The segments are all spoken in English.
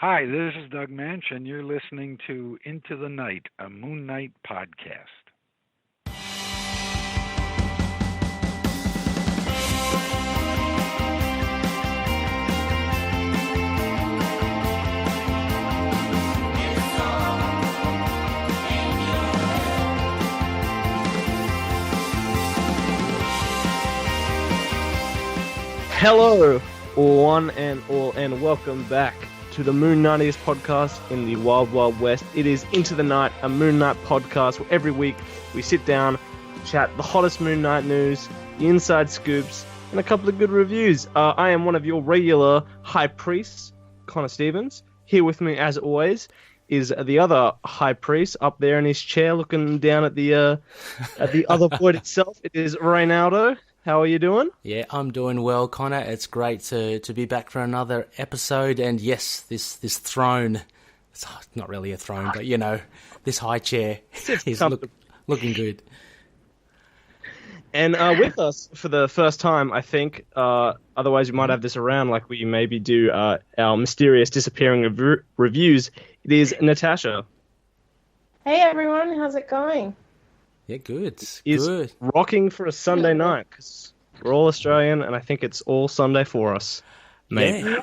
Hi, this is Doug Moench, and you're listening to Into the Night, a Moon Knight podcast. Hello, one and all, and welcome back to the Moon Knighties podcast in the Wild Wild West. It is Into the Night, a Moon Knight podcast where every week we sit down to chat the hottest Moon Knight news, the inside scoops, and a couple of good reviews. I am one of your regular high priests, Connor Stevens. Here with me, as always, is the other high priest up there in his chair, looking down at the other void itself. It is Reynaldo. How are you doing? Yeah, I'm doing well, Connor. It's great to be back for another episode. And yes, this throne, it's not really a throne, but this high chair is looking good. And with us for the first time, I think, otherwise we might have this around like we maybe do our mysterious disappearing of reviews, it is Natascha. Hey everyone, how's it going? Yeah, good. Is good. Rocking for a Sunday night, because we're all Australian, and I think it's all Sunday for us. Maybe. Yeah.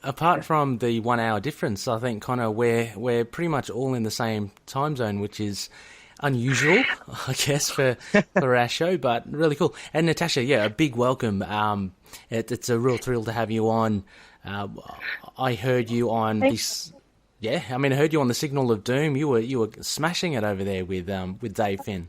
Apart from the 1 hour difference, I think, Connor, we're pretty much all in the same time zone, which is unusual, I guess, for our show, but really cool. And Natascha, yeah, a big welcome. It's a real thrill to have you on. I heard you on this. Yeah, I mean, I heard you on the Signal of Doom. You were smashing it over there with Dave Finn.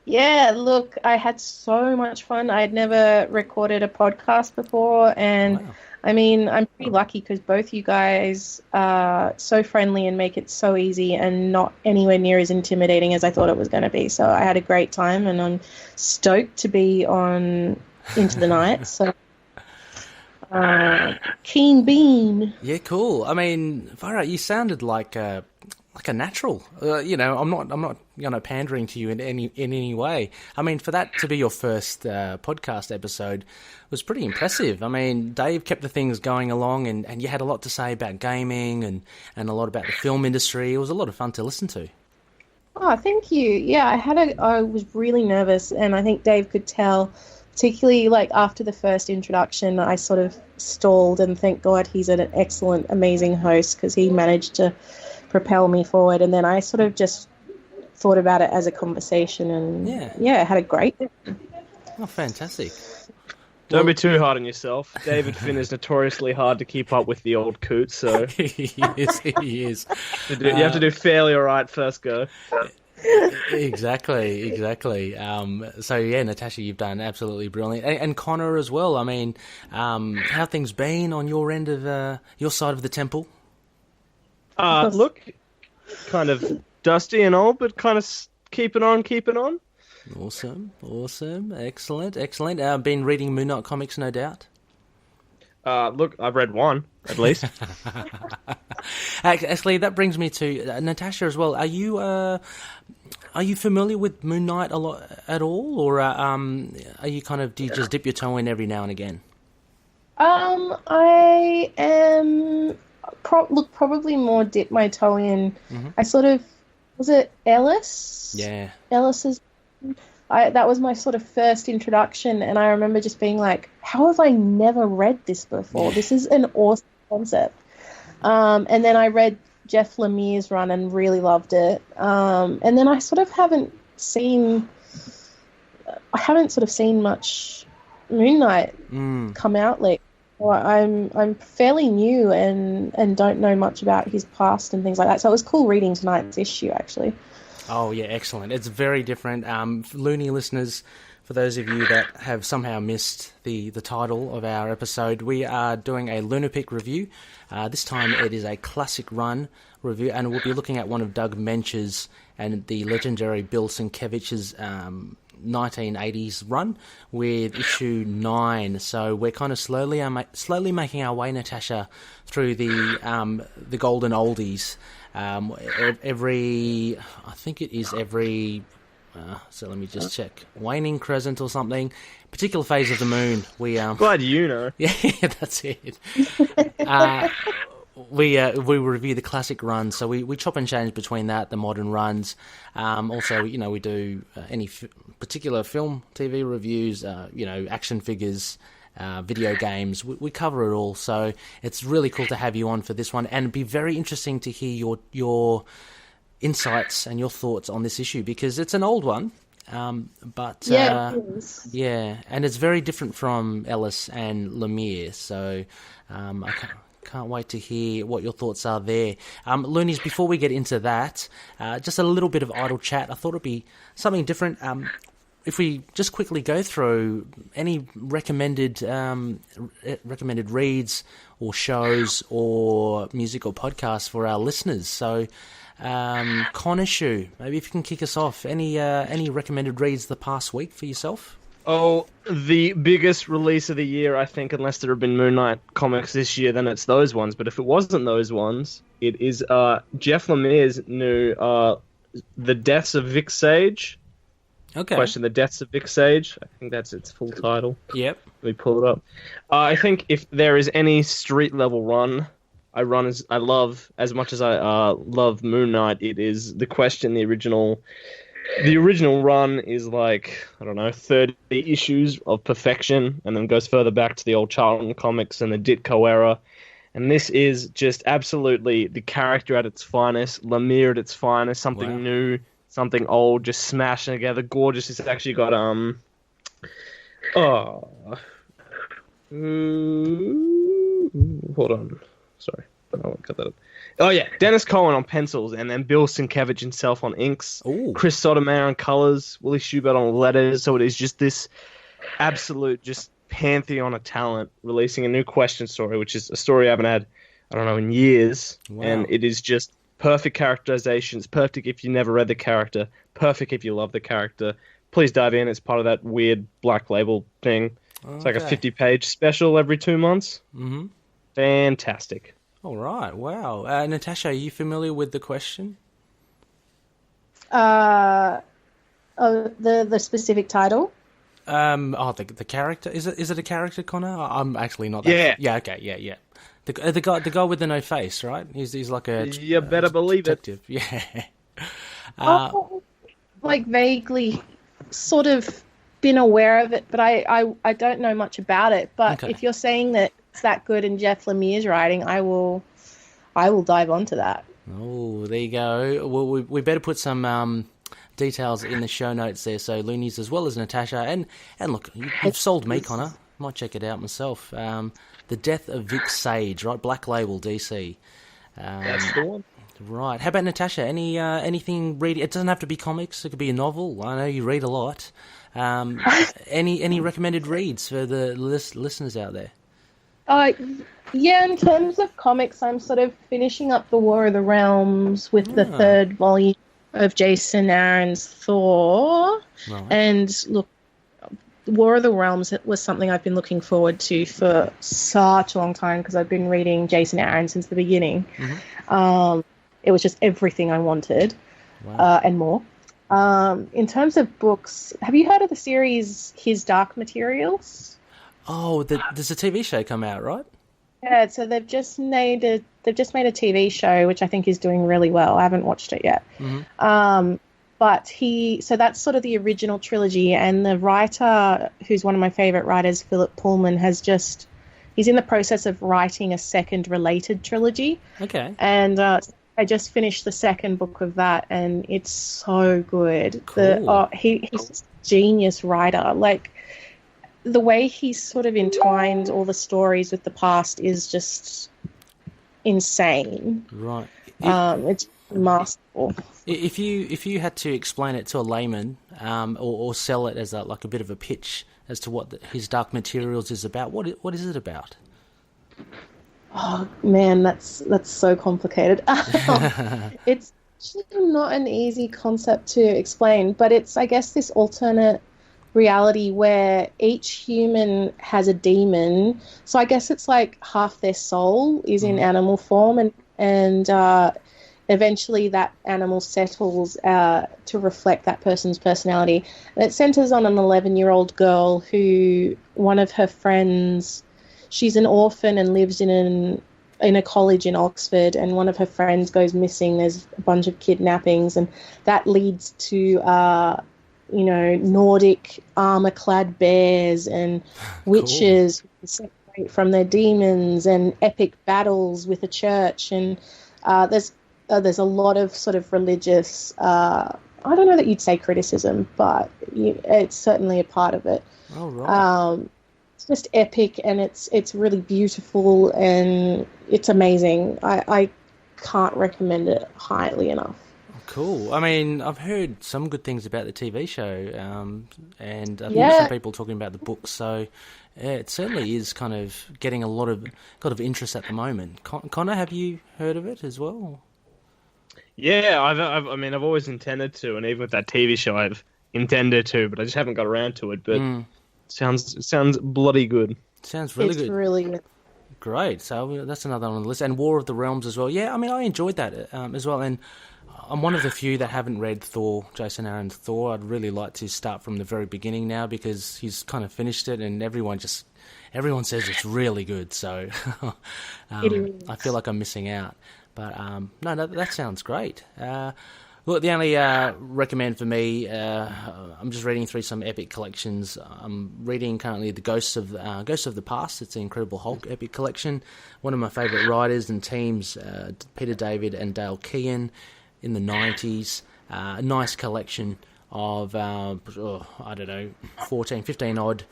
Yeah, look, I had so much fun. I had never recorded a podcast before, and wow. I mean, I'm pretty lucky because both you guys are so friendly and make it so easy and not anywhere near as intimidating as I thought it was going to be. So I had a great time, and I'm stoked to be on Into the Night. So keen bean. Yeah, cool. I mean, Farah, you sounded like a natural. I'm not pandering to you in any way. I mean, for that to be your first podcast episode was pretty impressive. I mean, Dave kept the things going along, and you had a lot to say about gaming and a lot about the film industry. It was a lot of fun to listen to. Oh, thank you. Yeah, I was really nervous, and I think Dave could tell. Particularly, like, after the first introduction, I sort of stalled, and thank God he's an excellent, amazing host because he managed to propel me forward. And then I sort of just thought about it as a conversation, and yeah had a great day. Oh, fantastic. Don't be too hard on yourself. David Finn is notoriously hard to keep up with the old coot, so... He is. You have to do fairly all right first go. Exactly. So yeah, Natascha, you've done absolutely brilliant, and Connor as well. I mean, how have things been on your end of your side of the temple? Look, kind of dusty and old, but kind of keeping on. Awesome, excellent. Been reading Moon Knight comics, no doubt. Look, I've read one at least. Actually, that brings me to Natascha as well. Are you familiar with Moon Knight a lot at all, or are you do you just dip your toe in every now and again? I am probably more dip my toe in. Mm-hmm. I sort of was it Ellis? Yeah, Ellis's. That was my sort of first introduction, and I remember just being like, how have I never read this before? This is an awesome concept. And then I read Jeff Lemire's run and really loved it. And then I sort of haven't seen much Moon Knight come out lately. Well, I'm fairly new and don't know much about his past and things like that. So it was cool reading tonight's issue, actually. Oh, yeah, excellent. It's very different. Looney listeners, for those of you that have somehow missed the title of our episode, we are doing a LUNAR-PICK review. This time it is a classic run review, and we'll be looking at one of Doug Moench's and the legendary Bill Sienkiewicz's 1980s run with issue 9. So we're kind of slowly making our way, Natascha, through the golden oldies. Every so let me just check. Waning, Crescent or something. Particular phase of the moon. Glad you know. Yeah, that's it. we review the classic runs, so we chop and change between that, the modern runs. Also, we do any particular film, TV reviews, action figures, video games. We cover it all, so it's really cool to have you on for this one, and it'd be very interesting to hear your insights and your thoughts on this issue, because it's an old one. But yeah, and it's very different from Ellis and Lemire, so I can't wait to hear what your thoughts are there. Loonies, before we get into that, just a little bit of idle chat. I thought it'd be something different. If we just quickly go through any recommended reads or shows or music or podcasts for our listeners. So, Conishu, maybe if you can kick us off. Any recommended reads the past week for yourself? Oh, the biggest release of the year, I think, unless there have been Moon Knight comics this year, then it's those ones. But if it wasn't those ones, it is Jeff Lemire's new The Deaths of Vic Sage. Okay. The Deaths of Vic Sage. I think that's its full title. Yep. Let me pull it up. I think if there is any street level run I love as much as I love Moon Knight, it is The Question. The original run is like, I don't know, 30 issues of perfection, and then goes further back to the old Charlton comics and the Ditko era. And this is just absolutely the character at its finest, Lemire at its finest, something new, something old, just smashing together, gorgeous. It's actually got hold on, sorry, I won't cut that up. Oh yeah, Dennis Cohen on pencils, and then Bill Sienkiewicz himself on inks. Ooh. Chris Sotomayor on colors, Willie Schubert on letters. So it is just this absolute just pantheon of talent releasing a new Question story, which is a story I haven't had, I don't know, in years. Wow. And it is just perfect characterizations, perfect if you never read the character, perfect if you love the character. Please dive in. It's part of that weird Black Label thing. Okay. It's like a 50-page special every 2 months. Mm-hmm. Fantastic. All right. Wow. Natascha, are you familiar with The Question? The specific title? The character. Is it a character, Connor? I'm actually not that. Yeah. Yeah, okay, yeah. The guy with the no face, right? He's like a you better believe detective. it. Yeah. Like vaguely sort of been aware of it, but I don't know much about it. But if you're saying that it's that good in Jeff Lemire's writing, I will dive onto that. Oh, there you go. Well, we better put some details in the show notes there, so Loonies as well as Natascha. And look, you've sold me, Connor. Might check it out myself. The Death of Vic Sage, right? Black Label, DC. That's the one. Right. How about Natascha? Anything reading? It doesn't have to be comics. It could be a novel. I know you read a lot. Any recommended reads for the listeners out there? Yeah, in terms of comics, I'm sort of finishing up the War of the Realms with the third volume of Jason Aaron's Thor. Right. And look, War of the Realms was something I've been looking forward to for such a long time because I've been reading Jason Aaron since the beginning. Mm-hmm. It was just everything I wanted, and more. In terms of books, have you heard of the series His Dark Materials? Oh, there's a TV show come out, right? Yeah, so they've just made a TV show, which I think is doing really well. I haven't watched it yet. Mm-hmm. So that's sort of the original trilogy, and the writer, who's one of my favorite writers, Philip Pullman, he's in the process of writing a second related trilogy. Okay. And I just finished the second book of that, and it's so good. Cool. He's a genius writer. Like, the way he's sort of entwined all the stories with the past is just insane. Right. It's masterful. If you had to explain it to a layman, or sell it as a bit of a pitch as to what His Dark Materials is about, what is it about? Oh man, that's so complicated. It's actually not an easy concept to explain, but it's, I guess, this alternate reality where each human has a demon. So I guess it's like half their soul is in animal form, and eventually that animal settles to reflect that person's personality. And it centers on an 11-year-old girl who, one of her friends, she's an orphan and lives in in a college in Oxford, and one of her friends goes missing. There's a bunch of kidnappings, and that leads to Nordic armor-clad bears and witches who separate from their demons, and epic battles with a church. And there's a lot of sort of religious. I don't know that you'd say criticism, but it's certainly a part of it. Oh, right. It's just epic, and it's really beautiful, and it's amazing. I can't recommend it highly enough. Cool. I mean, I've heard some good things about the TV show, and I think some people talking about the books. So it certainly is kind of getting a lot of interest at the moment. Connor, have you heard of it as well? Yeah, I've always intended to, and even with that TV show, I've intended to, but I just haven't got around to it. But sounds bloody good. Sounds really good. It's really good. Great. So that's another one on the list, and War of the Realms as well. Yeah, I mean, I enjoyed that as well, and I'm one of the few that haven't read Thor, Jason Aaron's Thor. I'd really like to start from the very beginning now, because he's kind of finished it, and everyone says it's really good. So I feel like I'm missing out. But no, that sounds great. Look, the only recommend for me, I'm just reading through some epic collections. I'm reading currently the Ghosts of the Past. It's the Incredible Hulk epic collection. One of my favourite writers and teams, Peter David and Dale Keown, in the 90s. A nice collection of, 14, 15 odd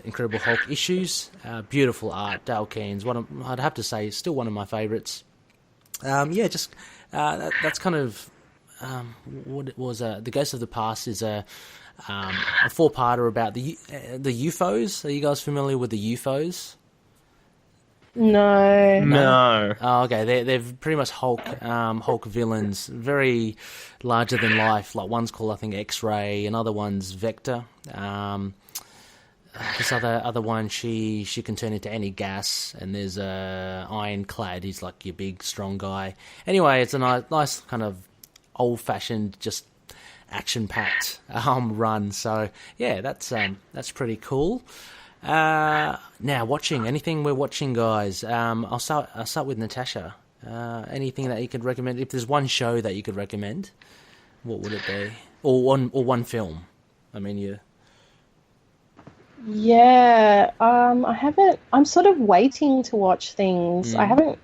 Incredible Hulk issues. Beautiful art. Dale Keown's I'd have to say, still one of my favourites. That's kind of what it was. The Ghost of the Past is a 4-parter about the UFOs. Are you guys familiar with the UFOs? No. Oh, okay. They're pretty much Hulk villains, very larger than life. Like one's called, I think, X-Ray, another one's Vector. This other one, she can turn into any gas, and there's Ironclad. He's like your big, strong guy. Anyway, it's a nice kind of old-fashioned, just action-packed run. So yeah, that's pretty cool. Now, anything we're watching, guys. I'll start with Natascha. Anything that you could recommend? If there's one show that you could recommend, what would it be? Or one film? I mean, you. Yeah, I haven't. I'm sort of waiting to watch things. I haven't.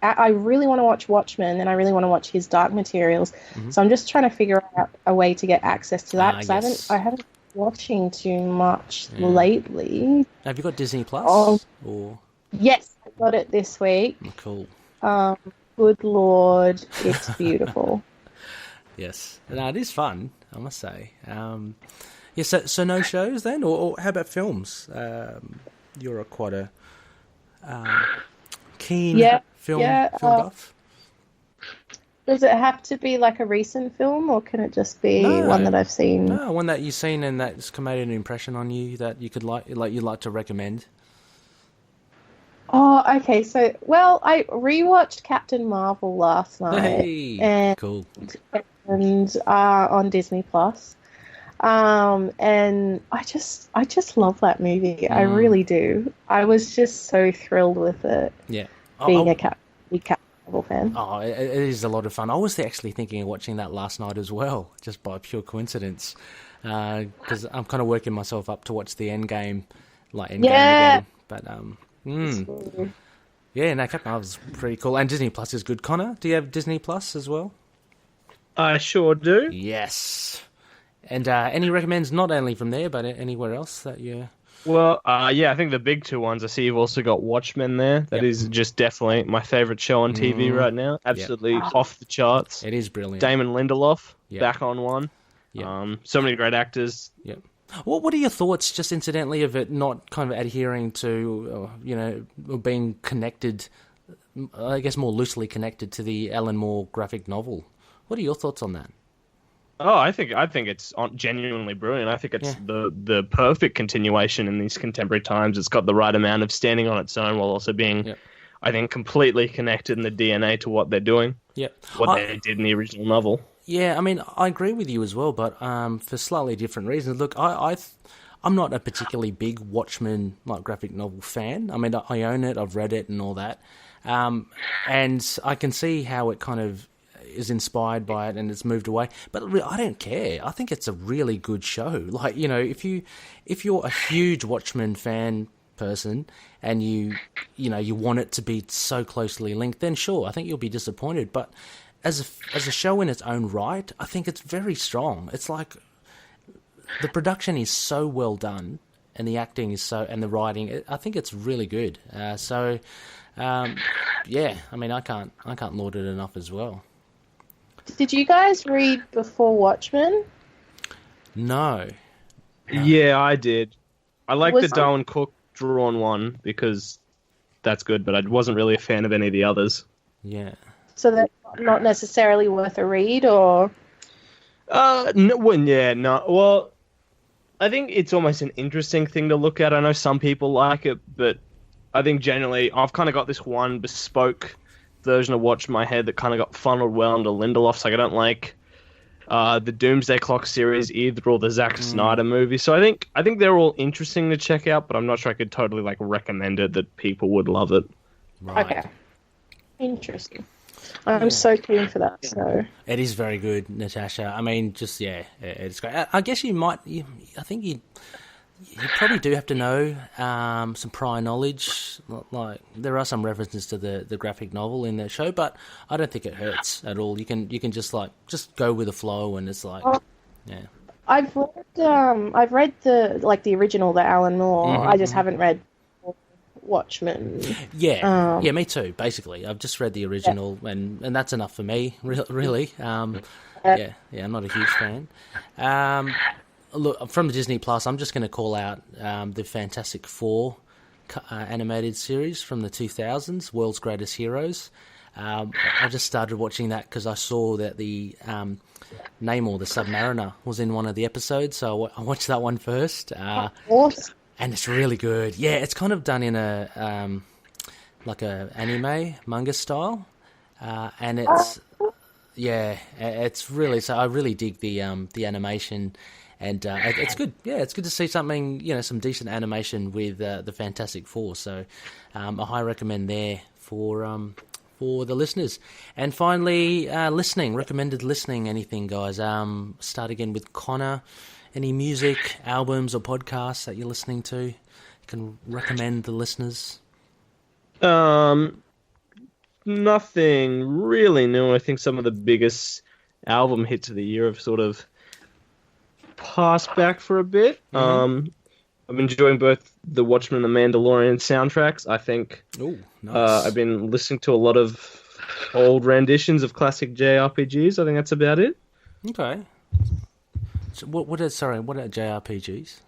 I really want to watch Watchmen, and I really want to watch his Dark Materials. So I'm just trying to figure out a way to get access to that, because I haven't been watching too much lately. Have you got Disney Plus? Or yes, I got it this week. Cool. Good Lord, it's beautiful. Yes, no, it is fun, I must say. Yeah, so no shows then, or how about films? You're quite a keen film buff. Does it have to be like a recent film, or can it just be one that I've seen? No, one that you've seen and that's made an impression on you that you could you'd like to recommend. Oh, okay. So, I rewatched Captain Marvel last night. Hey, and, cool. And on Disney Plus. And I just love that movie. I really do. I was just so thrilled with it. Yeah. Being a big Captain Marvel fan. Oh, it is a lot of fun. I was actually thinking of watching that last night as well, just by pure coincidence. Because I'm kind of working myself up to watch the Endgame again. But, yeah, no, Captain Marvel's pretty cool. And Disney Plus is good. Connor, do you have Disney Plus as well? I sure do. Yes. And any recommends not only from there, but anywhere else that you... Well, I think the big two ones, I see you've also got Watchmen there. That is just definitely my favourite show on TV right now. Absolutely off the charts. It is brilliant. Damon Lindelof, back on one. So many great actors. Yep. What are your thoughts, just incidentally, of it not kind of adhering to, being connected, I guess more loosely connected to the Alan Moore graphic novel? What are your thoughts on that? Oh, I think it's genuinely brilliant. I think it's the perfect continuation in these contemporary times. It's got the right amount of standing on its own while also being, I think, completely connected in the DNA to what they're doing. Yeah, what they did in the original novel. Yeah, I mean, I agree with you as well, but for slightly different reasons. Look, I I'm not a particularly big Watchmen like graphic novel fan. I mean, I own it, I've read it, and all that, and I can see how it kind of is inspired by it and it's moved away. But I don't care. I think it's a really good show. Like, you know, if you're a huge Watchmen fan person and you want it to be so closely linked, then sure, I think you'll be disappointed. But as a show in its own right, I think it's very strong. It's like the production is so well done and the acting is and the writing, I think it's really good. Yeah, I mean, I can't laud it enough as well. Did you guys read before Watchmen? No. Yeah, I did. I like the Darwin Cook drawn one because that's good, but I wasn't really a fan of any of the others. Yeah. So that's not necessarily worth a read, or? No. Well, I think it's almost an interesting thing to look at. I know some people like it, but I think generally I've kind of got this one bespoke version of Watch in my head that kind of got funneled well into Lindelof's. Like, I don't like the Doomsday Clock series either, or the Zack Snyder movie. So I think they're all interesting to check out, but I'm not sure I could totally like recommend it that people would love it. Right. Okay. Interesting. I'm so keen for that. So it is very good, Natasha. I mean, just it's great. I guess I think you probably do have to know some prior knowledge. Like, there are some references to the graphic novel in that show, but I don't think it hurts at all. You can just go with the flow, and it's like, yeah. I've read the original, the Alan Moore. I just haven't read Watchmen. Yeah, me too. Basically, I've just read the original, and that's enough for me. Really, I'm not a huge fan. Look, from Disney Plus, I'm just going to call out the Fantastic Four animated series from the 2000s, World's Greatest Heroes. I just started watching that because I saw that the Namor, the Submariner, was in one of the episodes, so I watched that one first. Awesome. And it's really good. Yeah, it's kind of done in a like a anime manga style, and it's really, so I really dig the animation. And it's good. Yeah, it's good to see something, some decent animation with the Fantastic Four. So I highly recommend there for the listeners. And finally, recommended listening. Anything, guys? Start again with Connor. Any music, albums, or podcasts that you're listening to? You can recommend the listeners. Nothing really new. I think some of the biggest album hits of the year have sort of passed back for a bit. I'm enjoying both the Watchmen and the Mandalorian soundtracks. I think nice. I've been listening to a lot of old renditions of classic JRPGs. I think that's about it. Okay. So what are JRPGs?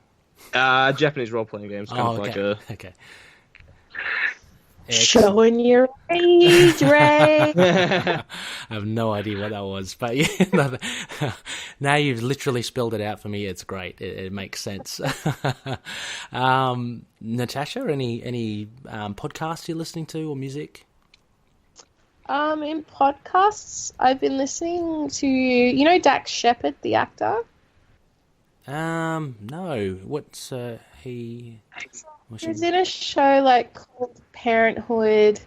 Japanese role-playing games. Okay. Showing your age, Ray. I have no idea what that was, but now you've literally spelled it out for me. It's great. It makes sense. Natasha, any podcasts you're listening to or music? In podcasts, I've been listening to Dax Shepard, the actor. No. What's he? He's in a show called Parenthood.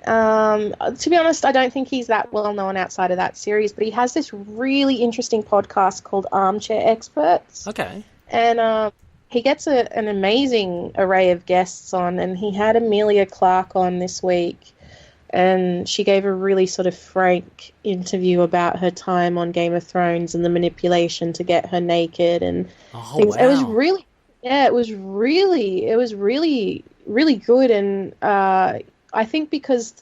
To be honest, I don't think he's that well known outside of that series, but he has this really interesting podcast called Armchair Experts. Okay. And he gets an amazing array of guests on, and he had Emilia Clarke on this week, and she gave a really sort of frank interview about her time on Game of Thrones and the manipulation to get her naked and things. Wow. It was really, really good. And I think because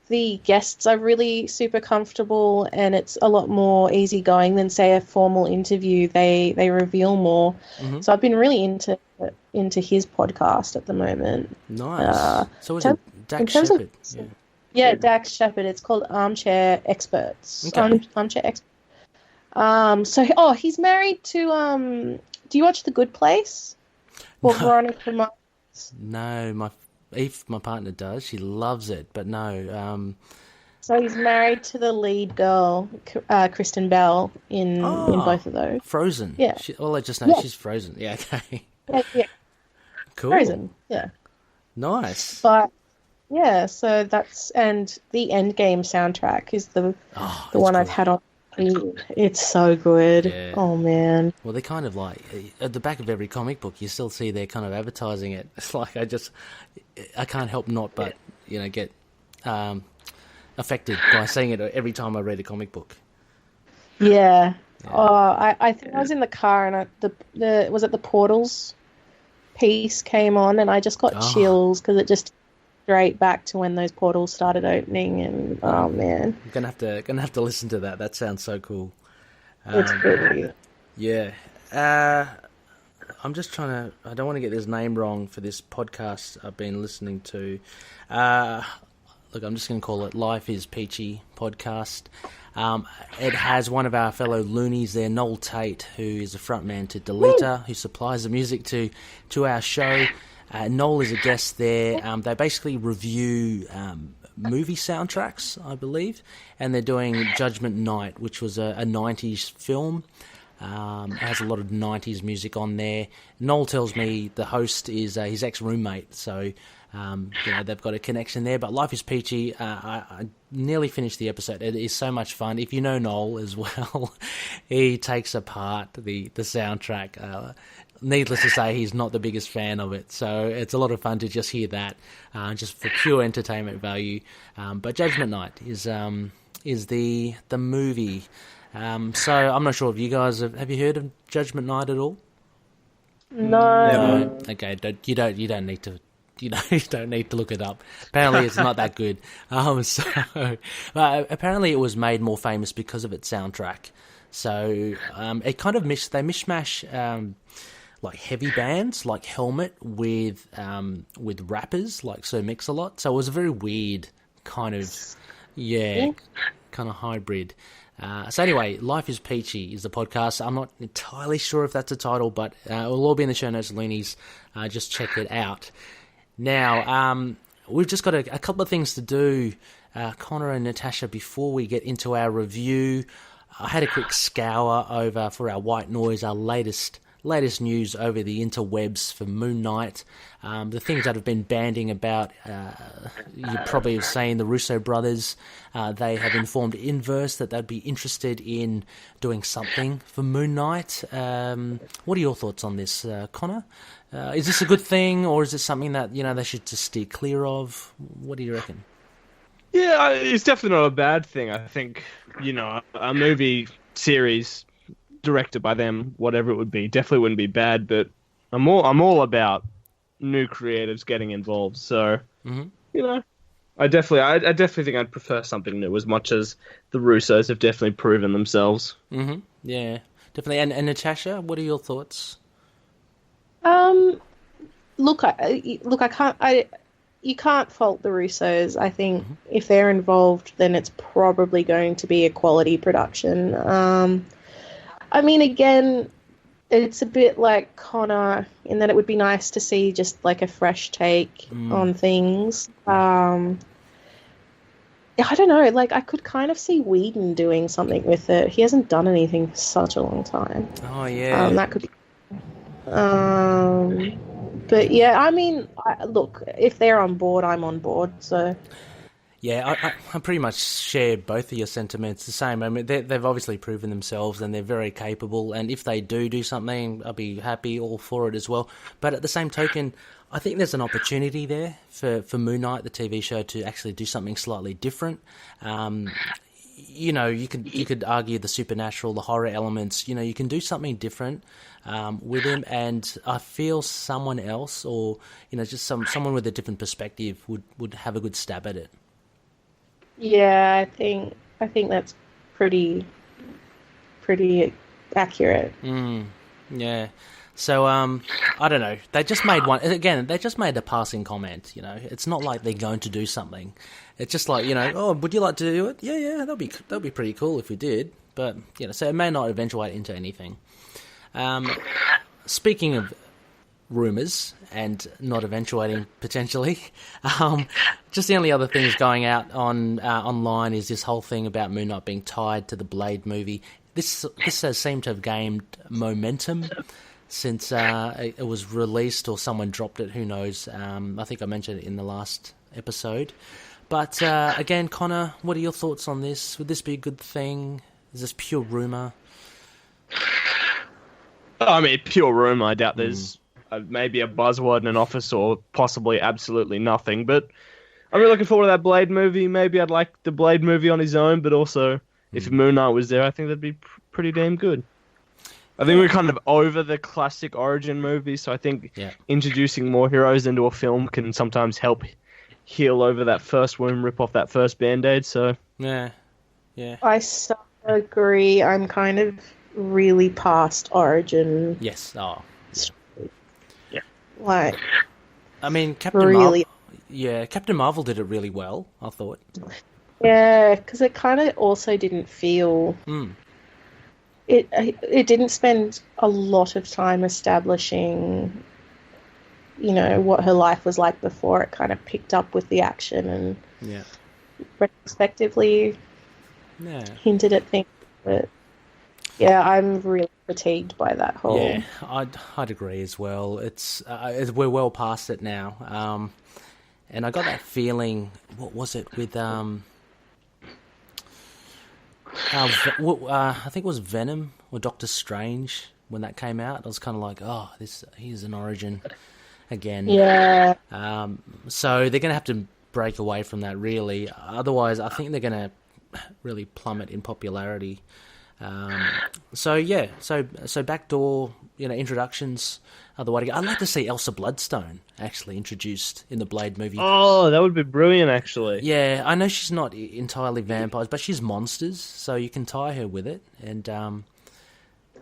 the guests are really super comfortable and it's a lot more easygoing than, say, a formal interview, they reveal more. Mm-hmm. So I've been really into his podcast at the moment. Nice. So is it Dax Shepard? Yeah, Dax Shepard. It's called Armchair Experts. Okay. Armchair Experts. He's married to. Do you watch The Good Place? Or Veronica Mars? No, my partner does. She loves it, but no. So he's married to the lead girl, Kristen Bell, in both of those. Frozen. Yeah. I just know she's Frozen. Yeah. Okay. Yeah. Cool. Frozen. Yeah. Nice. But yeah, so and the Endgame soundtrack is the one I've had on. It's so good. Yeah. Oh man. Well, they kind of like at the back of every comic book, you still see they're kind of advertising it. It's like I can't help not but get affected by seeing it every time I read a comic book. Yeah. Oh, I think I was in the car and was it the Portals piece came on and I just got chills because it just straight back to when those portals started opening and oh man. I'm gonna have to listen to that. That sounds so cool. It's good. Yeah. I'm just trying to. I don't want to get this name wrong for this podcast I've been listening to. Look, I'm just going to call it Life is Peachy podcast. It has one of our fellow loonies there, Noel Tate, who is the frontman to Deleta, who supplies the music to our show. Noel is a guest there. They basically review movie soundtracks, I believe, and they're doing Judgment Night, which was a 90s film. It has a lot of 90s music on there. Noel tells me the host is his ex-roommate, so they've got a connection there. But Life is Peachy, I nearly finished the episode. It is so much fun. If you know Noel as well, he takes apart the soundtrack. Needless to say, he's not the biggest fan of it, so it's a lot of fun to just hear that, just for pure entertainment value. But Judgment Night is the movie. So I'm not sure if you guys have you heard of Judgment Night at all? No. Okay, you don't need to. You don't need to look it up. Apparently, it's not that good. Apparently, it was made more famous because of its soundtrack. So it kind of they mishmash like heavy bands like Helmet with rappers like Sir Mix-a-Lot. So it was a very weird kind of hybrid. So anyway, Life is Peachy is the podcast. I'm not entirely sure if that's a title, but it will all be in the show notes, loonies. Just check it out. Now, we've just got a couple of things to do, Connor and Natascha, before we get into our review. I had a quick scour over for our White Noise, our latest news over the interwebs for Moon Knight. The things that have been banding about, you probably have seen the Russo brothers. They have informed Inverse that they'd be interested in doing something for Moon Knight. What are your thoughts on this, Connor? Is this a good thing, or is this something that they should just steer clear of? What do you reckon? Yeah, it's definitely not a bad thing. I think a movie series directed by them, whatever it would be, definitely wouldn't be bad. But I'm all about new creatives getting involved. So I definitely think I'd prefer something new, as much as the Russos have definitely proven themselves. Mm-hmm. Yeah, definitely. And Natascha, what are your thoughts? You can't fault the Russos. I think if they're involved, then it's probably going to be a quality production. I mean, again, it's a bit like Connor in that it would be nice to see just like a fresh take on things. I don't know, like I could kind of see Whedon doing something with it. He hasn't done anything for such a long time. Oh yeah, that could be. But yeah, I mean, look, if they're on board, I'm on board. So. Yeah, I pretty much share both of your sentiments. The same. I mean, they've obviously proven themselves, and they're very capable. And if they do something, I'll be happy, all for it as well. But at the same token, I think there's an opportunity there for Moon Knight, the TV show, to actually do something slightly different. You could argue the supernatural, the horror elements. You can do something different with him, and I feel someone else, or just someone with a different perspective, would have a good stab at it. Yeah, I think that's pretty accurate. Yeah. So I don't know. They just made one again. They just made a passing comment. It's not like they're going to do something. It's just like oh, would you like to do it? Yeah, that'd be pretty cool if we did. But so it may not eventuate into anything. Speaking of rumours and not eventuating potentially, just the only other things going out on online is this whole thing about Moon Knight being tied to the Blade movie. This has seemed to have gained momentum since it was released, or someone dropped it. Who knows? I think I mentioned it in the last episode. But again, Connor, what are your thoughts on this? Would this be a good thing? Is this pure rumour? I mean, pure rumour. I doubt there's maybe a buzzword in an office, or possibly absolutely nothing. But I'm really looking forward to that Blade movie. Maybe I'd like the Blade movie on his own, but also if Moon Knight was there, I think that'd be pretty damn good. I think we're kind of over the classic origin movies, so I think introducing more heroes into a film can sometimes help heal over that first wound, rip off that first Band-Aid, so... Yeah. I so agree. I'm kind of really past origin. Yes. Oh. Yeah. Like... I mean, Captain Marvel did it really well, I thought. Yeah, because it kind of also didn't feel... It didn't spend a lot of time establishing, what her life was like before. It kind of picked up with the action and retrospectively hinted at things. But yeah, I'm really fatigued by that whole... Yeah, I'd agree as well. It's we're well past it now. And I got that feeling, what was it, with... I think it was Venom or Doctor Strange when that came out. I was kind of like, here's an origin again. Yeah. So they're going to have to break away from that, really. Otherwise, I think they're going to really plummet in popularity. So backdoor, introductions are the way to go. I'd like to see Elsa Bloodstone actually introduced in the Blade movie. Oh, that would be brilliant, actually. Yeah, I know she's not entirely vampires, but she's monsters, so you can tie her with it. And,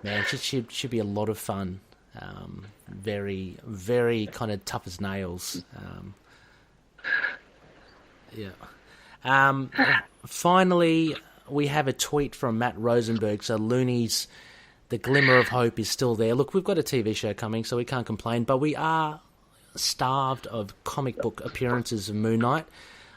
man, she should be a lot of fun. Very, very kind of tough as nails. Finally, we have a tweet from Matt Rosenberg. So Looney's The Glimmer of Hope is still there. Look, we've got a TV show coming, so we can't complain, but we are starved of comic book appearances of Moon Knight.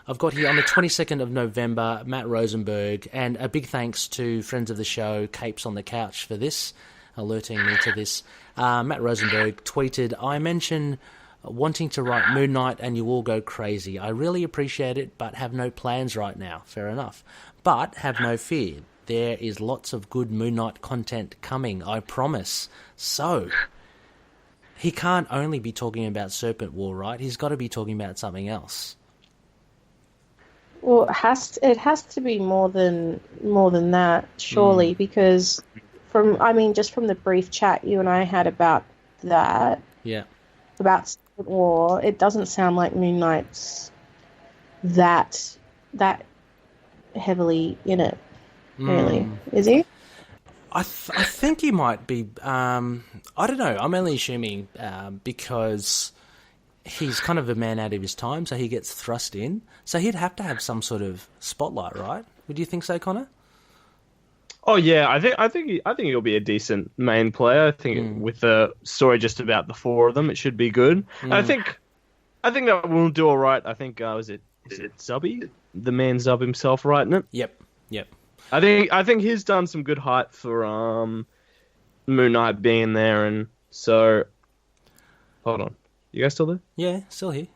I've got here on the 22nd of November, Matt Rosenberg, and a big thanks to friends of the show, Capes on the Couch, for this, alerting me to this. Matt Rosenberg tweeted, I mention wanting to write Moon Knight and you all go crazy. I really appreciate it, but have no plans right now. Fair enough. But have no fear. There is lots of good Moon Knight content coming, I promise. So, he can't only be talking about Serpent War, right? He's got to be talking about something else. Well, it has to be more than that, surely, because just from the brief chat you and I had about that, about Serpent War, it doesn't sound like Moon Knight's that heavily in it. Really, is he? I think he might be. I don't know. I'm only assuming because he's kind of a man out of his time, so he gets thrust in. So he'd have to have some sort of spotlight, right? Would you think so, Connor? Oh yeah, I think he'll be a decent main player. I think with the story just about the four of them, it should be good. I think that will do all right. I think is it Zubby, the man Zub himself, writing it? Yep. I think he's done some good hype for Moon Knight being there, and so hold on, you guys still there? Yeah, still here.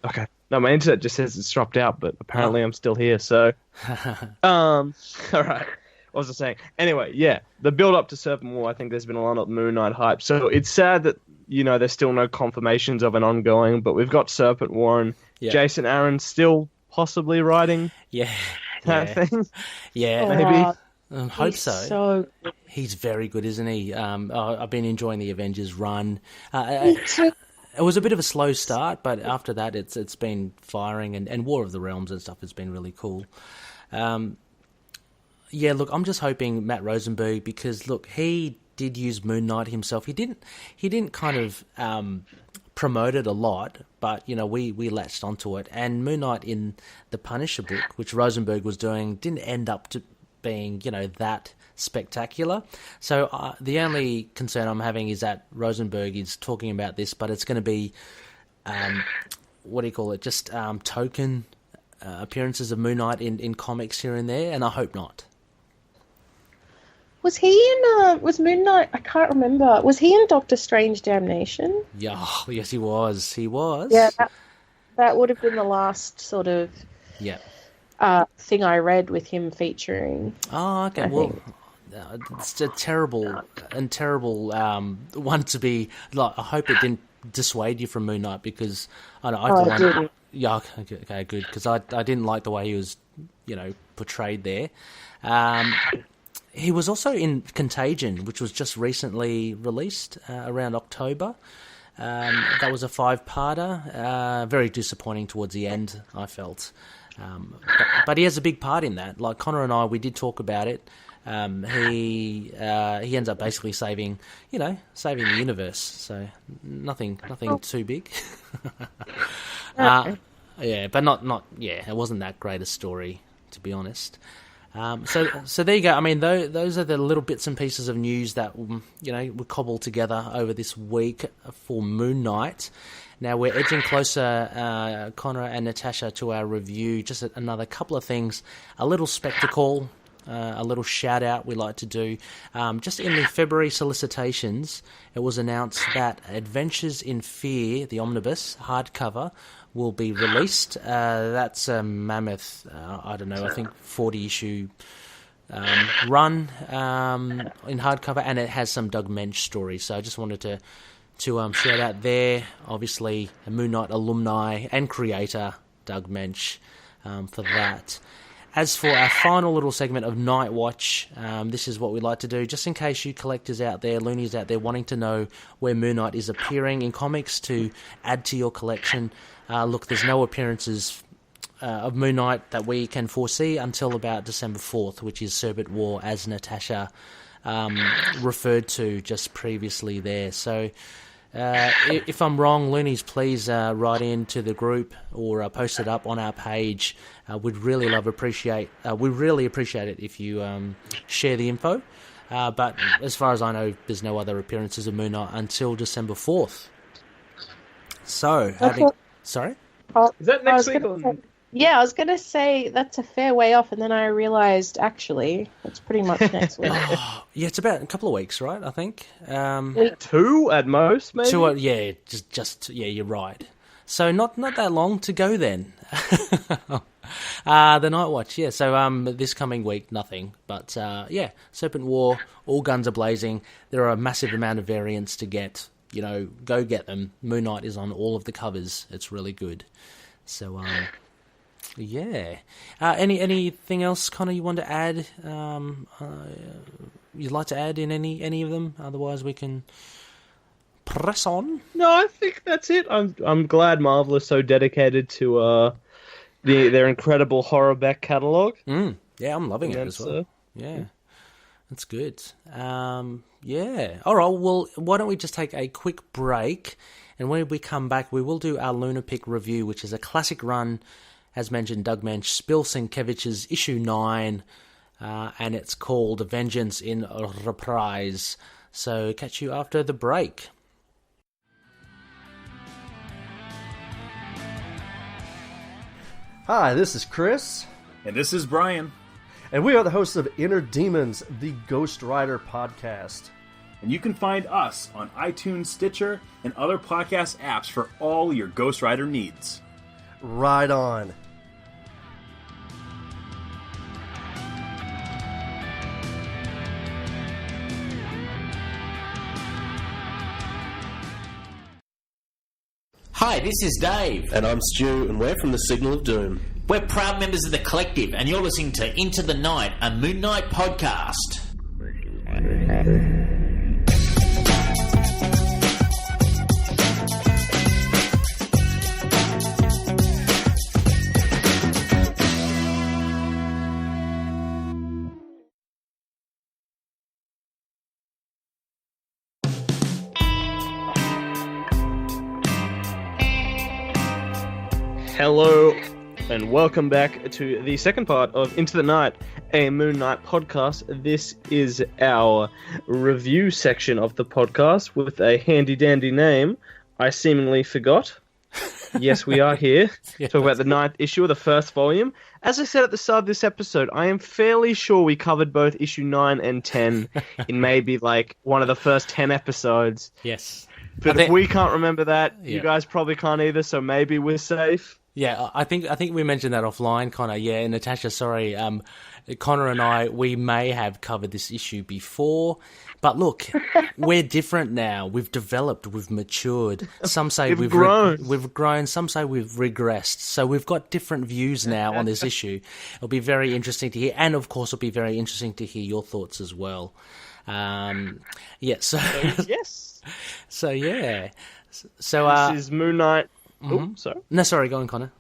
Okay. No, my internet just says it's dropped out, but apparently I'm still here. So, all right. What was I saying? Anyway, yeah, the build up to Serpent War. I think there's been a lot of Moon Knight hype. So it's sad that there's still no confirmations of an ongoing, but we've got Serpent War and Jason Aaron still possibly writing. That thing. Yeah, maybe. Hope so. He's very good, isn't he? I've been enjoying the Avengers run. It was a bit of a slow start, but after that, it's been firing, and War of the Realms and stuff has been really cool. Look, I'm just hoping Matt Rosenberg, because look, he did use Moon Knight himself. He didn't kind of promote it a lot, but we latched onto it. And Moon Knight in the Punisher book, which Rosenberg was doing, didn't end up to being that spectacular. So the only concern I'm having is that Rosenberg is talking about this, but it's going to be just token appearances of Moon Knight in comics here and there, and I hope not. Was he in, was Moon Knight, I can't remember, was he in Doctor Strange Damnation? Yeah, yes, he was. He was. Yeah, that would have been the last sort of Yeah. thing I read with him featuring. Oh, okay. Well, it's a terrible one to be. Like, I hope it didn't dissuade you from Moon Knight, because I didn't. Yeah, okay, good, because I didn't like the way he was, portrayed there. He was also in Contagion, which was just recently released around October. That was a 5-parter. Very disappointing towards the end, I felt. But he has a big part in that. Like Connor and I, we did talk about it. He ends up basically saving the universe. So nothing too big. Yeah, but not. Yeah, it wasn't that great a story, to be honest. So there you go. I mean, those are the little bits and pieces of news that were cobbled together over this week for Moon Knight. Now we're edging closer, Connor and Natascha, to our review. Just another couple of things, a little spectacle, a little shout out we like to do. Just in the February solicitations, it was announced that Adventures in Fear, the omnibus hardcover, will be released. That's a mammoth, I think 40-issue run in hardcover, and it has some Doug Moench stories. So I just wanted to shout out there, obviously, a Moon Knight alumni and creator, Doug Moench, for that. As for our final little segment of Night Watch, this is what we like to do, just in case you collectors out there, loonies out there, wanting to know where Moon Knight is appearing in comics to add to your collection. Look, there's no appearances of Moon Knight that we can foresee until about December 4th, which is Serpent War, as Natascha referred to just previously there. So if I'm wrong, loonies, please write in to the group or post it up on our page. We'd really appreciate it if you share the info. But as far as I know, there's no other appearances of Moon Knight until December 4th. So, sorry? Is that next week? Yeah, I was going to say that's a fair way off, and then I realised, actually, it's pretty much next week. Yeah, it's about a couple of weeks, right, I think? Week 2 at most, maybe? 2, yeah, you're right. So not that long to go then. The Night Watch, yeah, so this coming week, nothing. But, yeah, Serpent War, all guns are blazing. There are a massive amount of variants to get. Go get them. Moon Knight is on all of the covers. It's really good. So, yeah. Anything else, Connor, you want to add? You'd like to add in any of them? Otherwise, we can press on. No, I think that's it. I'm glad Marvel is so dedicated to their incredible horror back catalogue. Yeah, I'm loving it as well. Yeah. That's good. Yeah. All right, well, why don't we just take a quick break, and when we come back, we will do our LUNAR-PICK review, which is a classic run, as mentioned, Doug Moench, Bill Sienkiewicz's issue 9, and it's called Vengeance in Reprise. So catch you after the break. Hi, this is Chris. And this is Brian. And we are the hosts of Inner Demons, the Ghost Rider podcast. And you can find us on iTunes, Stitcher, and other podcast apps for all your Ghost Rider needs. Right on. Hi, this is Dave. And I'm Stu, and we're from the Signal of Doom. We're proud members of the Collective, and you're listening to Into the Night, a Moon Knight podcast. Hello, and welcome back to the second part of Into the Night, a Moon Knight podcast. This is our review section of the podcast with a handy-dandy name I seemingly forgot. Yes, we are here. Yeah, Talk about the 9th issue of the first volume. As I said at the start of this episode, I am fairly sure we covered both issue 9 and 10 in maybe like one of the first 10 episodes. Yes. But if we can't remember that, you Yeah. guys probably can't either, so maybe we're safe. Yeah, I think we mentioned that offline, Connor. Yeah, Natasha, sorry. Connor and I, we may have covered this issue before, but look, we're different now. We've developed, we've matured. Some say We've grown. We've grown. Some say we've regressed. So we've got different views now on this issue. It'll be very interesting to hear, and of course, it'll be very interesting to hear your thoughts as well. Yes. So yeah. So This is Moon Knight. Mhm. Oh, sorry. No, sorry, go on, Connor.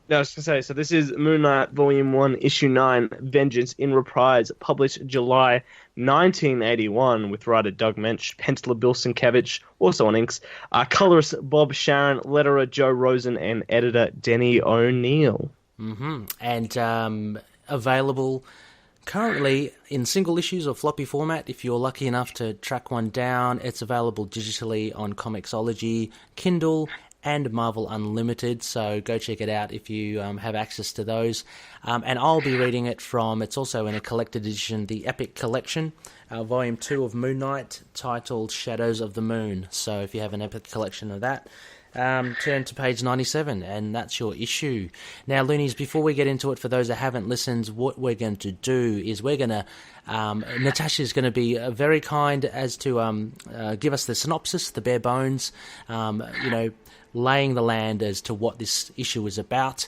No, I was going to say, so this is Moon Knight Volume 1, Issue 9, Vengeance in Reprise, published July 1981, with writer Doug Moench, penciler Bill Sienkiewicz, also on inks, colorist Bob Sharen, letterer Joe Rosen, and editor Denny O'Neill. Mm-hmm. And available currently in single issues or floppy format. If you're lucky enough to track one down, it's available digitally on Comixology, Kindle, and Marvel Unlimited, so go check it out if you have access to those. And I'll be reading it from, it's also in a collected edition, the Epic Collection, Volume 2 of Moon Knight, titled Shadows of the Moon. So if you have an Epic Collection of that, turn to page 97, and that's your issue. Now, Loonies, before we get into it, for those that haven't listened, what we're going to do is we're going to... Natasha's going to be very kind as to give us the synopsis, the bare bones, laying the land as to what this issue is about.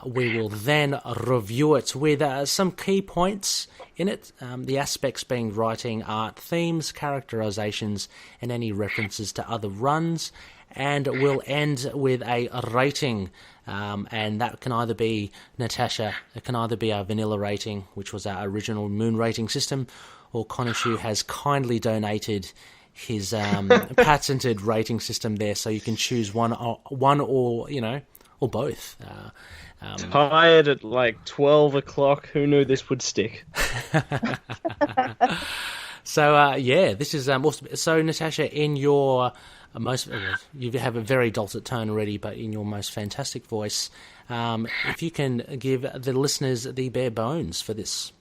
We will then review it with some key points in it, the aspects being writing, art, themes, characterizations, and any references to other runs. And we'll end with a rating, and that can either be, Natasha, it can either be our vanilla rating, which was our original Moon rating system, or Konishu has kindly donated his patented rating system there, so you can choose one or or both. Tired at like 12 o'clock. Who knew this would stick? So, this is awesome. So, Natasha, in your you have a very dulcet tone already, but in your most fantastic voice, if you can give the listeners the bare bones for this.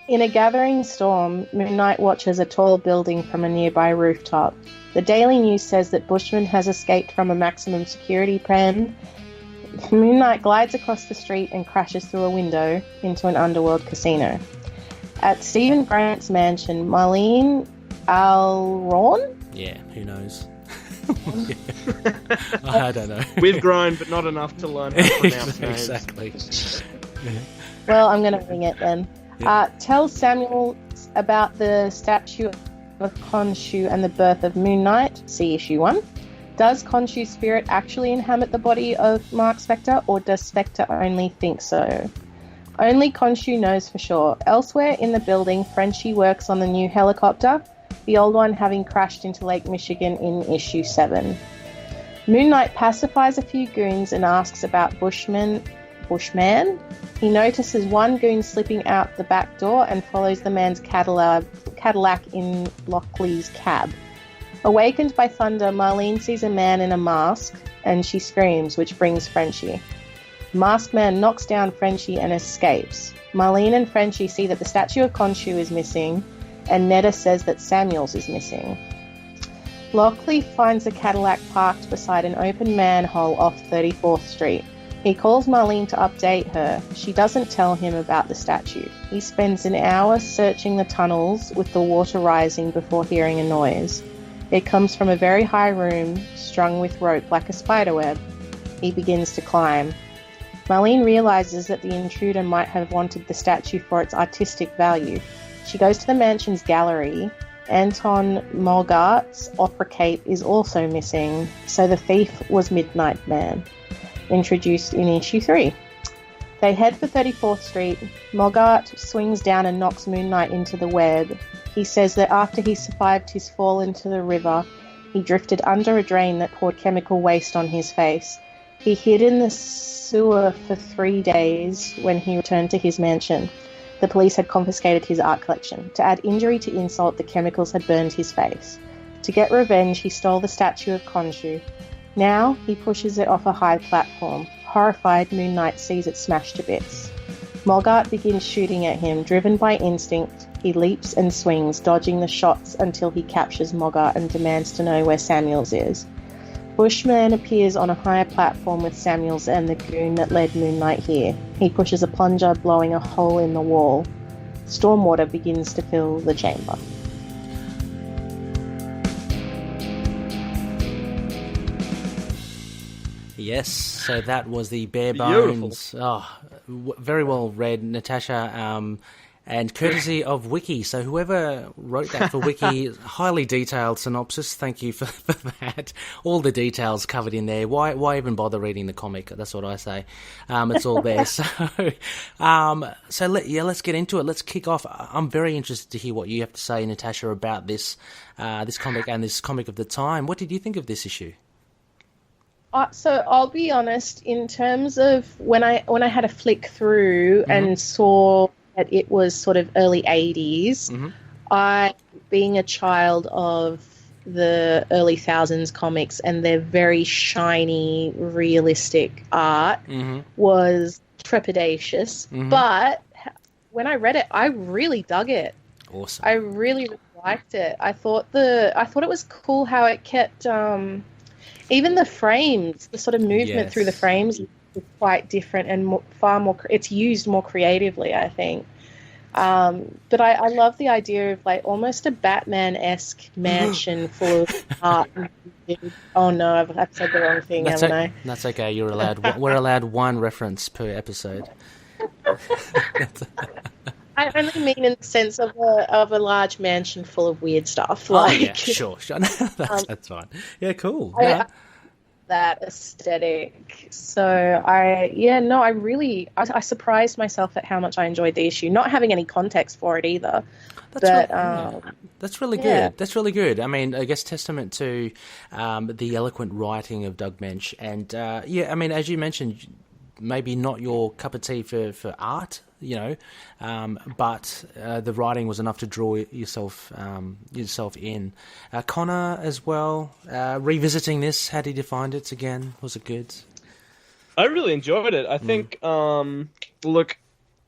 In a gathering storm, Moon Knight watches a tall building from a nearby rooftop. The Daily News says that Bushman has escaped from a maximum security pen. Moon Knight glides across the street and crashes through a window into an underworld casino. At Stephen Grant's mansion, Marlene Alron? Yeah, who knows? I don't know. We've grown, but not enough to learn how to pronounce names. Exactly. Well, I'm going to wing it then. Yeah. Tell Samuel about the statue of Khonshu and the birth of Moon Knight. See issue 1. Does Khonshu's spirit actually inhabit the body of Mark Spector, or does Spector only think so? Only Khonshu knows for sure. Elsewhere in the building, Frenchie works on the new helicopter, the old one having crashed into Lake Michigan in issue 7. Moon Knight pacifies a few goons and asks about Bushman. He notices one goon slipping out the back door and follows the man's Cadillac in Lockley's cab. Awakened by thunder, Marlene sees a man in a mask and she screams, which brings Frenchie. The masked man knocks down Frenchie and escapes. Marlene and Frenchie see that the statue of Khonshu is missing, and Netta says that Samuels is missing. Lockley finds the Cadillac parked beside an open manhole off 34th Street. He calls Marlene to update her. She doesn't tell him about the statue. He spends an hour searching the tunnels with the water rising before hearing a noise. It comes from a very high room, strung with rope like a spiderweb. He begins to climb. Marlene realizes that the intruder might have wanted the statue for its artistic value. She goes to the mansion's gallery. Anton Mogart's opera cape is also missing, so the thief was Midnight Man, introduced in issue 3. They head for 34th Street. Mogart swings down and knocks Moon Knight into the web. He says that after he survived his fall into the river, he drifted under a drain that poured chemical waste on his face. He hid in the sewer for 3 days when he returned to his mansion. The police had confiscated his art collection. To add injury to insult, the chemicals had burned his face. To get revenge, he stole the statue of Khonshu. Now, he pushes it off a high platform. Horrified, Moon Knight sees it smashed to bits. Mogart begins shooting at him. Driven by instinct, he leaps and swings, dodging the shots until he captures Mogart and demands to know where Samuels is. Bushman appears on a higher platform with Samuels and the goon that led Moon Knight here. He pushes a plunger, blowing a hole in the wall. Stormwater begins to fill the chamber. Yes, so that was the bare bones. Oh, very well read, Natascha, and courtesy of Wiki. So whoever wrote that for Wiki, highly detailed synopsis. Thank you for that. All the details covered in there. Why even bother reading the comic? That's what I say. It's all there. Let's get into it. Let's kick off. I'm very interested to hear what you have to say, Natascha, about this comic and this comic of the time. What did you think of this issue? So I'll be honest, in terms of when I had a flick through and saw that it was sort of early 80s, I, being a child of the early thousands comics and their very shiny, realistic art, was trepidatious. But when I read it, I really dug it. Awesome. I really liked it. I thought it was cool how it kept... even the frames, the sort of movement through the frames is quite different and far more... It's used more creatively, I think. But I love the idea of like almost a Batman-esque mansion full of art. Oh no, I've said the wrong thing, haven't I? That's okay. We're allowed one reference per episode. I only mean in the sense of a large mansion full of weird stuff. Sure. That's fine. Yeah, cool. That aesthetic. So I surprised myself at how much I enjoyed the issue, not having any context for it either. That's really good. That's really good. I mean, I guess testament to the eloquent writing of Doug Moench. And I mean, as you mentioned, maybe not your cup of tea for art, but the writing was enough to draw yourself in. Connor as well, revisiting this, how did you find it again? Was it good? I really enjoyed it. I think, look,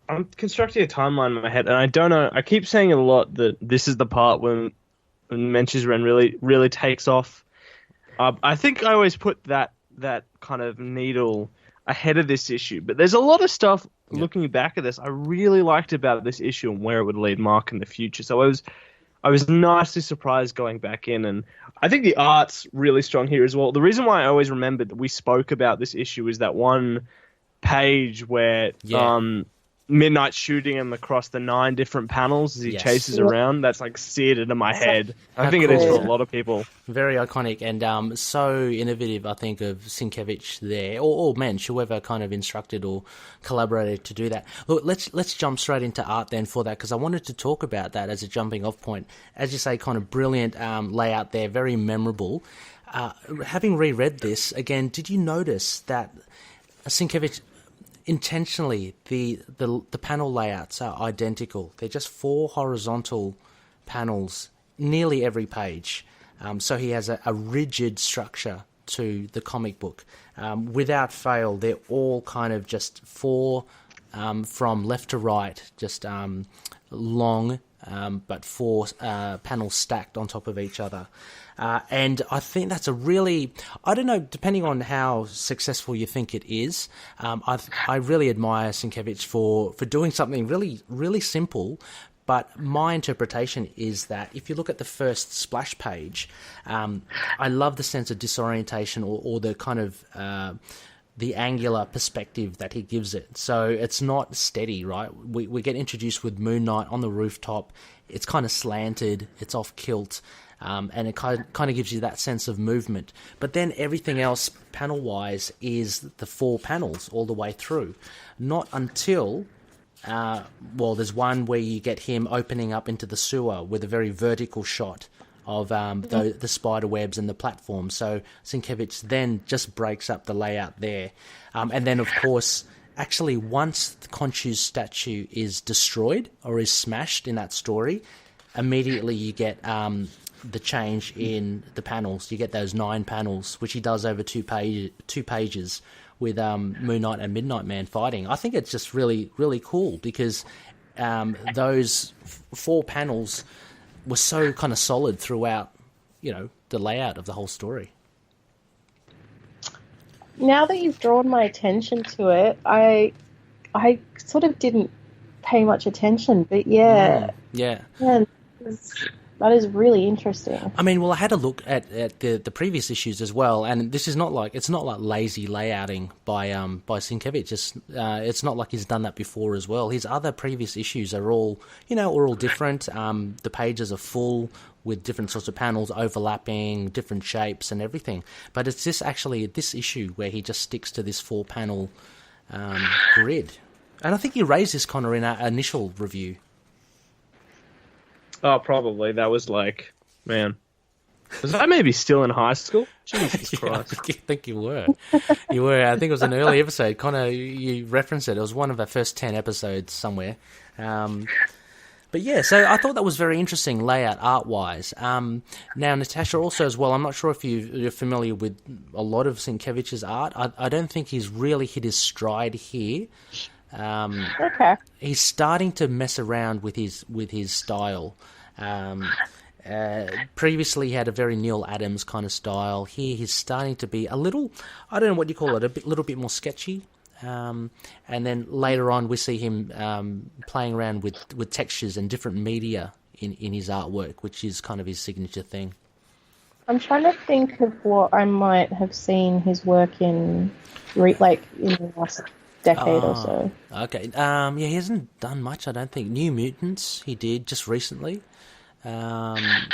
I'm constructing a timeline in my head, and I don't know, I keep saying it a lot that this is the part when Moench's run really takes off. I think I always put that kind of needle ahead of this issue, but there's a lot of stuff looking back at this I really liked about this issue and where it would lead Mark in the future. So I was nicely surprised going back in, and I think the art's really strong here as well. The reason why I always remembered that we spoke about this issue is that one page where Midnight's shooting him across the 9 different panels as he chases around. That's like seared into my head. I think it is for a lot of people. Very iconic and so innovative, I think, of Sienkiewicz there, or Moench, whoever kind of instructed or collaborated to do that. Look, let's jump straight into art then for that, because I wanted to talk about that as a jumping off point. As you say, kind of brilliant layout there, very memorable. Having reread this, again, did you notice that Sienkiewicz... intentionally, the panel layouts are identical. They're just 4 horizontal panels, nearly every page. So he has a rigid structure to the comic book. Without fail, they're all kind of just 4 from left to right, just long, but 4 panels stacked on top of each other. And I think that's a really, I don't know, depending on how successful you think it is, I really admire Sienkiewicz for doing something really, really simple. But my interpretation is that if you look at the first splash page, I love the sense of disorientation or the kind of the angular perspective that he gives it. So it's not steady, right? We get introduced with Moon Knight on the rooftop. It's kind of slanted. It's off kilt. And it kind of gives you that sense of movement. But then everything else, panel-wise, is the 4 panels all the way through. Not until, there's one where you get him opening up into the sewer with a very vertical shot of the spider webs and the platform. So Sienkiewicz then just breaks up the layout there. And then, of course, actually, once Khonshu's statue is destroyed or is smashed in that story, immediately you get the change in the panels. You get those 9 panels, which he does over two pages with Moon Knight and Midnight Man fighting. I think it's just really, really cool because those 4 panels were so kind of solid throughout, the layout of the whole story. Now that you've drawn my attention to it, I sort of didn't pay much attention, but yeah. That is really interesting. I mean, well, I had a look at the previous issues as well, and this is not like lazy layouting by Sienkiewicz. It's not like he's done that before as well. His other previous issues are all different. The pages are full with different sorts of panels overlapping, different shapes and everything. But it's this issue where he just sticks to this 4-panel grid. And I think you raised this, Connor, in our initial review. Oh, probably. That was like, man. Was I maybe still in high school? Jesus Christ. I think you were. You were. I think it was an early episode. Connor, you referenced it. It was one of our first 10 episodes somewhere. But yeah, so I thought that was very interesting layout art-wise. Now, Natascha also as well, I'm not sure if you're familiar with a lot of Sienkiewicz's art. I don't think he's really hit his stride here. Okay. He's starting to mess around with his style. Previously, he had a very Neil Adams kind of style. Here, he's starting to be a little, I don't know what you call it, little bit more sketchy. And then later on, we see him playing around with textures and different media in his artwork, which is kind of his signature thing. I'm trying to think of what I might have seen his work in the last decade or so. Okay. He hasn't done much, I don't think. New Mutants, he did just recently. I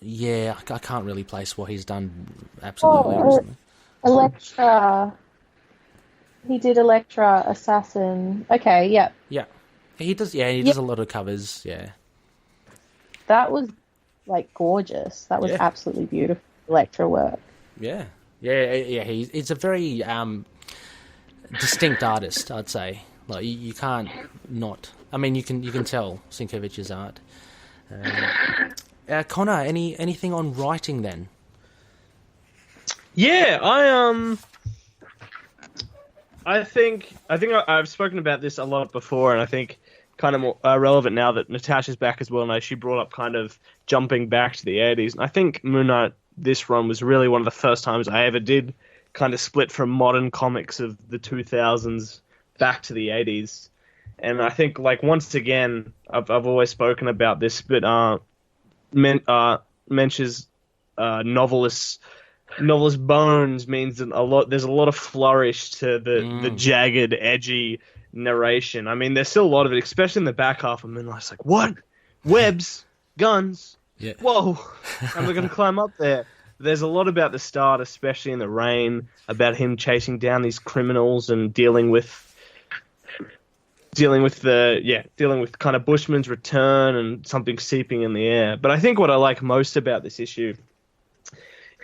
can't really place what he's done absolutely recently. Elektra. He did Elektra, Assassin. Okay, yeah. Yeah. He does, he does a lot of covers, yeah. That was, gorgeous. That was absolutely beautiful Elektra work. Yeah. He's a very distinct artist, I'd say. Like you can't not. I mean, you can tell Sienkiewicz's art. Connor, anything on writing then? Yeah, I think I've spoken about this a lot before, and I think kind of more relevant now that Natascha's back as well. And she brought up kind of jumping back to the 80s. And I think Moon Knight, this run, was really one of the first times I ever did kind of split from modern comics of the 2000s back to the 80s. And I think, once again, I've always spoken about this, but Moench's novelist bones means that there's a lot of flourish to the jagged, edgy narration. I mean, there's still a lot of it, especially in the back half of Moonlight. It's like, what? Webs? Guns? Yeah. Whoa! And we're going to climb up there. There's a lot about the start, especially in the rain, about him chasing down these criminals and dealing with kind of Bushman's return and something seeping in the air. But I think what I like most about this issue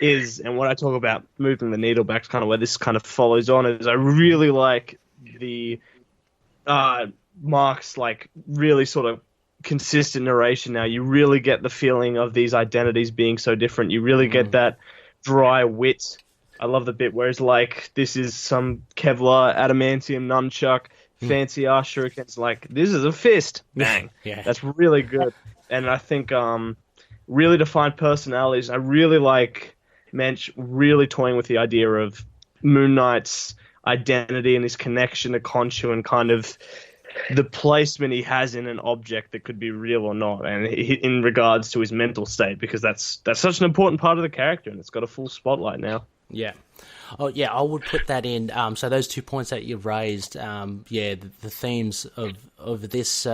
is, and what I talk about moving the needle back to kind of where this kind of follows on, is I really like the Mark's really sort of consistent narration now. You really get the feeling of these identities being so different. You really get that dry wit. I love the bit where it's like, this is some Kevlar adamantium nunchuck, fancy ass shurikens, this is a fist. Bang. Yeah. That's really good. And I think really defined personalities. I really like Moench really toying with the idea of Moon Knight's identity and his connection to Khonshu and kind of the placement he has in an object that could be real or not, and in regards to his mental state, because that's such an important part of the character, and it's got a full spotlight now. Yeah. Oh, yeah, I would put that in. So those 2 points that you've raised, the themes of this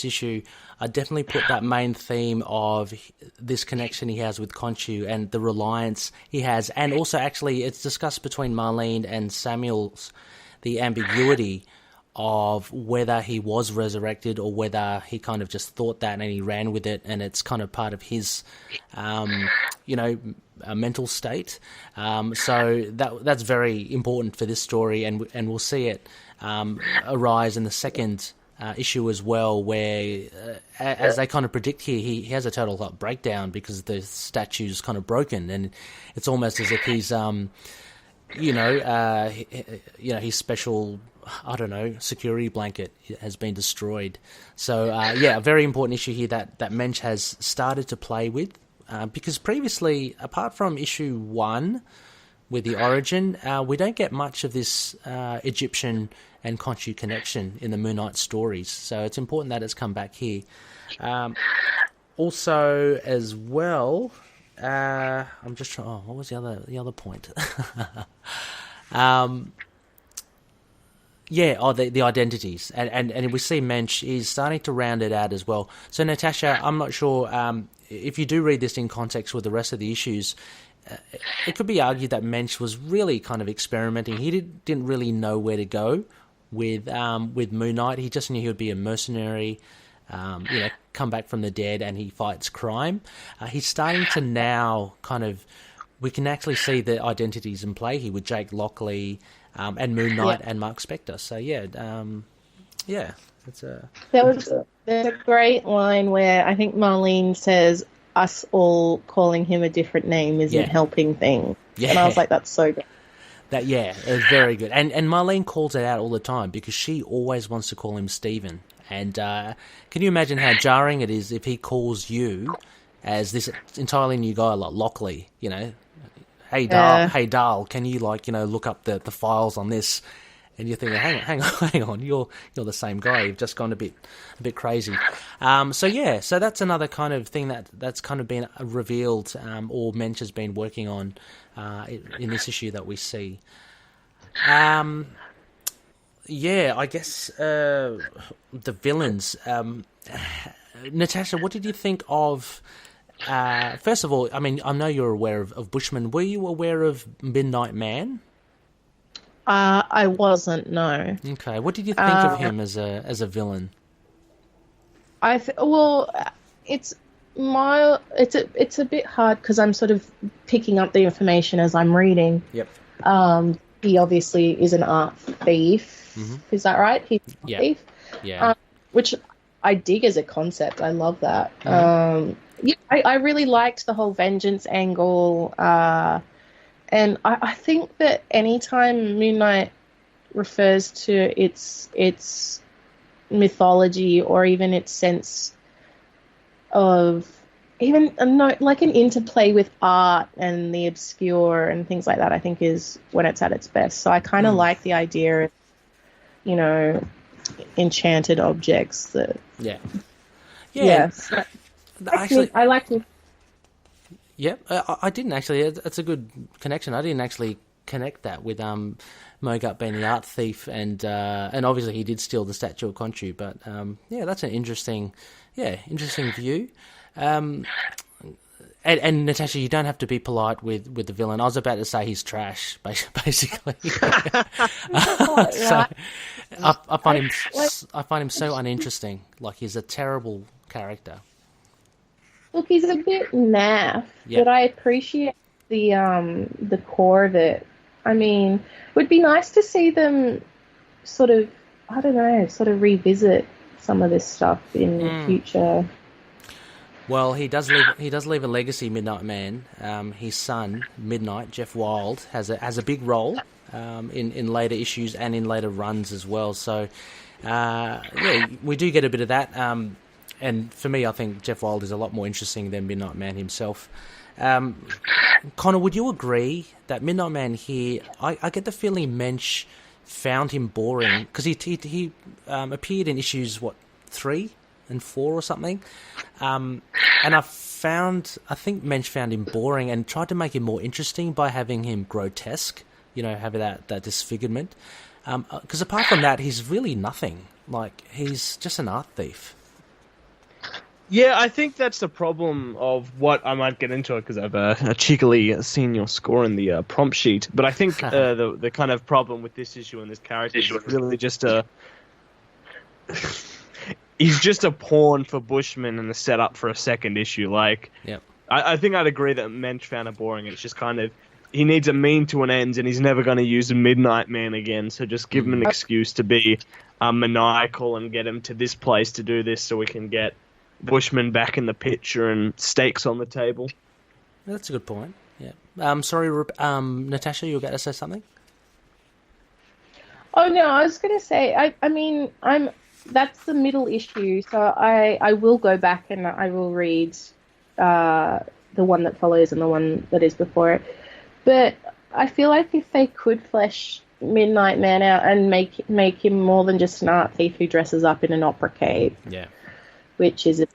issue, I definitely put that main theme of this connection he has with Khonshu and the reliance he has, and also actually it's discussed between Marlene and Samuel's, the ambiguity of whether he was resurrected or whether he kind of just thought that and he ran with it, and it's kind of part of his, mental state. So that's very important for this story, and we'll see it arise in the second issue as well, where as they kind of predict here, he has a total breakdown because the statue's kind of broken, and it's almost as if he's his special, I don't know, security blanket has been destroyed. So a very important issue here that Moench has started to play with, because previously, apart from issue 1 with the origin, we don't get much of this Egyptian and Khonshu connection in the Moon Knight stories. So it's important that it's come back here. Also, as well, I'm just trying. Oh, what was the other point? The identities, and we see Moench is starting to round it out as well. So Natascha, I'm not sure if you do read this in context with the rest of the issues. It could be argued that Moench was really kind of experimenting. He didn't really know where to go with Moon Knight. He just knew he would be a mercenary, come back from the dead, and he fights crime. He's starting to now we can actually see the identities in play here with Jake Lockley and Moon Knight and Mark Spector. So it's a... There's a great line where I think Marlene says, "Us all calling him a different name isn't helping things." Yeah. And I was like, that's so good. It's very good. And Marlene calls it out all the time because she always wants to call him Stephen. And can you imagine how jarring it is if he calls you as this entirely new guy like Lockley, hey Darl, can you look up the files on this? And you're thinking, hang on, you're the same guy. You've just gone a bit crazy. So that's another kind of thing that's kind of been revealed, or Moench has been working on in this issue that we see. I guess the villains. Natascha, what did you think of? First of all, I mean, I know you're aware of Bushman. Were you aware of Midnight Man? I wasn't, no. Okay, what did you think of him as a villain? It's a bit hard because I'm sort of picking up the information as I'm reading. Yep. He obviously is an art thief. Mm-hmm. Is that right? He's a thief. Yeah. Which I dig as a concept. I love that. Mm-hmm. I really liked the whole vengeance angle. And I think that anytime Moon Knight refers to its mythology or even its sense of like an interplay with art and the obscure and things like that, I think is when it's at its best. So I kind of like the idea of, enchanted objects that... Yeah. Yes. Actually, I like it. Yeah, I didn't actually. It's a good connection. I didn't actually connect that with Mogart being the art thief, and obviously he did steal the statue of Khonshu. But that's an interesting view. And Natascha, you don't have to be polite with the villain. I was about to say he's trash, basically. So I find him so uninteresting. Like, he's a terrible character. Look, he's a bit naff, but I appreciate the core of it. I mean, it would be nice to see them sort of revisit some of this stuff in the future. Well, he does leave a legacy, Midnight Man. His son, Midnight, Jeff Wilde, has a big role in later issues and in later runs as well. So, we do get a bit of that. And for me, I think Jeff Wilde is a lot more interesting than Midnight Man himself. Connor, would you agree that Midnight Man here, I get the feeling Moench found him boring, because he appeared in issues, 3 and 4 or something, and I think Moench found him boring and tried to make him more interesting by having him grotesque, having that disfigurement, because apart from that, he's really nothing. Like, he's just an art thief. Yeah, I think that's the problem of what I might get into it, because I've cheekily seen your score in the prompt sheet. But I think the kind of problem with this issue and this character is really just he's just a pawn for Bushman and a setup for a second issue. Like, Yep. I think I'd agree that Moench found it boring. It's just kind of, he needs a mean to an end, and he's never going to use a Midnight Man again, so just give him an excuse to be maniacal and get him to this place to do this so we can get Bushman back in the picture and stakes on the table. That's a good point. Yeah. Sorry, Natascha, you were about to say something? Oh no, I was going to say, I mean, that's the middle issue, so I will go back and I will read the one that follows and the one that is before it. But I feel like if they could flesh Midnight Man out and make him more than just an art thief who dresses up in an opera cape, which is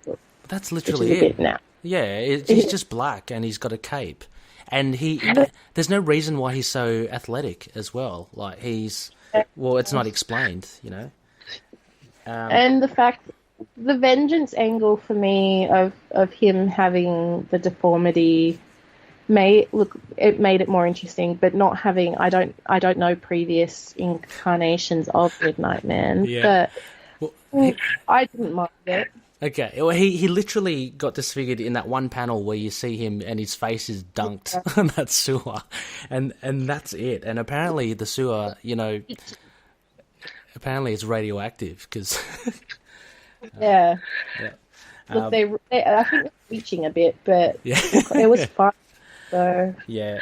that's literally it. Bit now. Yeah, he's just black and he's got a cape, and there's no reason why he's so athletic as well. Like it's not explained, you know. And the fact, the vengeance angle for me of him having the deformity made it more interesting, but not having, I don't know previous incarnations of Midnight Man, but I didn't mind it. Okay, well, he literally got disfigured in that one panel where you see him and his face is dunked on that sewer, and that's it. And apparently the sewer, you know, apparently it's radioactive because. Yeah. Look, I think they're reaching a bit, but it was fun. So. Yeah.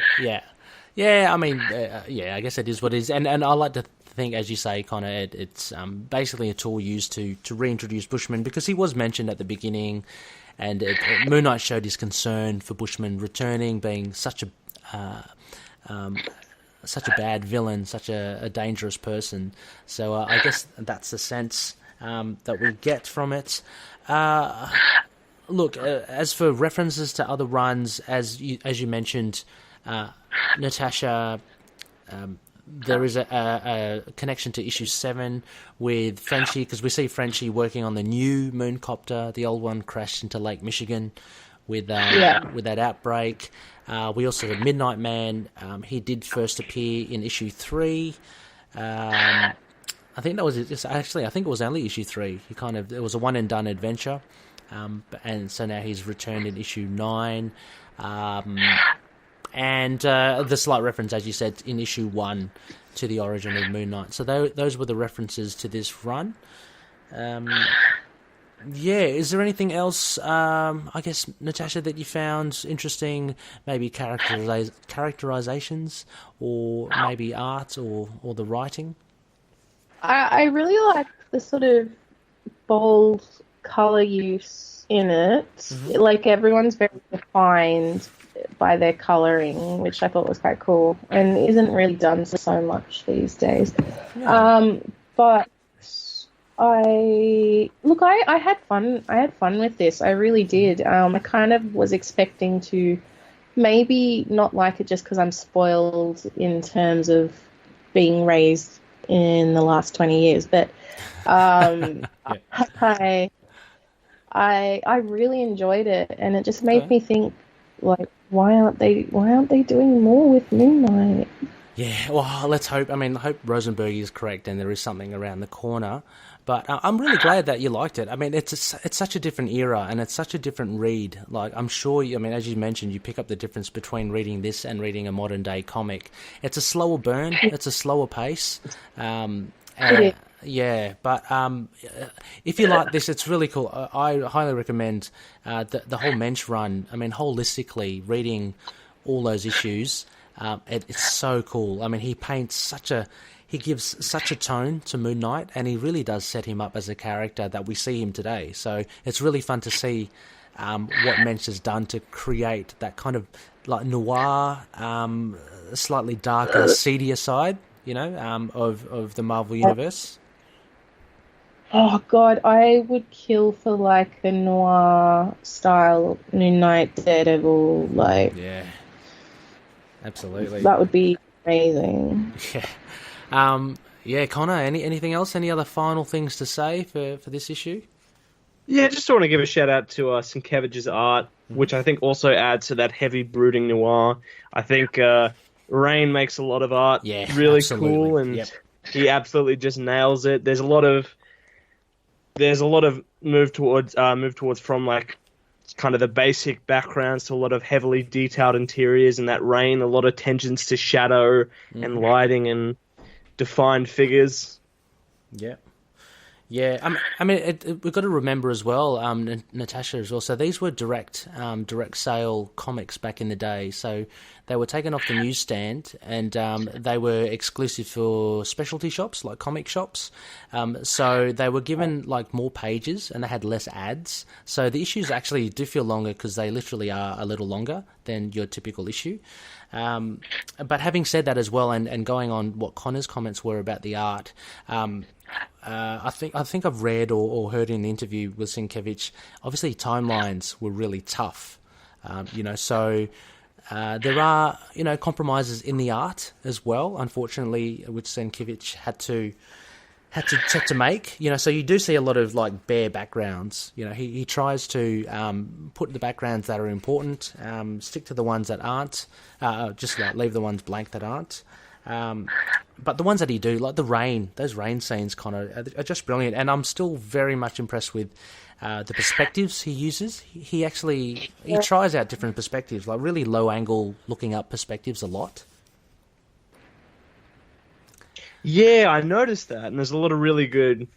I mean, I guess it is what it is, and I like to think, as you say, Connor, it's basically a tool used to reintroduce Bushman, because he was mentioned at the beginning, and Moon Knight showed his concern for Bushman returning, being such a bad villain, such a dangerous person. So I guess that's the sense that we get from it. Look, as for references to other runs, as you mentioned, Natascha, there is a connection to issue 7 with Frenchie, because we see Frenchie working on the new Mooncopter. The old one crashed into Lake Michigan with that outbreak. We also have Midnight Man. He did first appear in issue 3. I think that was actually. I think it was only issue 3. It was a one and done adventure, and so now he's returned in issue 9. And the slight reference, as you said, in issue 1 to the origin of Moon Knight. So those were the references to this run. Is there anything else, I guess, Natascha, that you found interesting? Maybe characterizations, or maybe art, or the writing? I really like the sort of bold colour use in it. Mm-hmm. Like, everyone's very defined by their colouring, which I thought was quite cool, and isn't really done so much these days. Yeah. But I had fun. I had fun with this. I really did. I kind of was expecting to maybe not like it just because I'm spoiled in terms of being raised in the last 20 years, but I really enjoyed it, and it just made me think, like, why aren't they doing more with Moon Knight? Yeah, well, let's hope. I mean, I hope Rosenberg is correct and there is something around the corner. But I'm really glad that you liked it. I mean, it's such a different era, and it's such a different read. Like, I'm sure, as you mentioned, you pick up the difference between reading this and reading a modern day comic. It's a slower burn. It's a slower pace. Yeah, but if you like this, it's really cool. I highly recommend the whole Moench run. I mean, holistically, reading all those issues, it's so cool. I mean, he gives such a tone to Moon Knight, and he really does set him up as a character that we see him today. So it's really fun to see what Moench has done to create that kind of like noir, slightly darker, seedier side, of the Marvel Universe. Oh God, I would kill for like the noir style Moon Knight Daredevil, like. Yeah, absolutely. That would be amazing. Yeah. Connor, anything else? Any other final things to say for this issue? Yeah, just want to give a shout out to Sienkiewicz's art, which I think also adds to that heavy brooding noir. I think Rain makes a lot of art really absolutely. cool, and he absolutely just nails it. There's a lot of there's a lot of move towards from like kind of the basic backgrounds to a lot of heavily detailed interiors, and that rain, a lot of attentions to shadow and lighting and defined figures. Yeah. Yeah, I mean, we've got to remember as well, Natascha as well. So these were direct sale comics back in the day. So they were taken off the newsstand, and they were exclusive for specialty shops like comic shops. So they were given like more pages, and they had less ads. So the issues actually do feel longer because they literally are a little longer than your typical issue. But having said that as well, and going on what Connor's comments were about the art. I think I've read or heard in the interview with Sienkiewicz, obviously timelines were really tough, so there are, compromises in the art as well, unfortunately, which Sienkiewicz had to make, so you do see a lot of like bare backgrounds. He tries to put the backgrounds that are important, stick to the ones that aren't, just like leave the ones blank that aren't. But the ones that he do, like those rain scenes, Connor, are just brilliant. And I'm still very much impressed with the perspectives he uses. He tries out different perspectives, like really low angle looking up perspectives a lot. Yeah, I noticed that, and there's a lot of really good,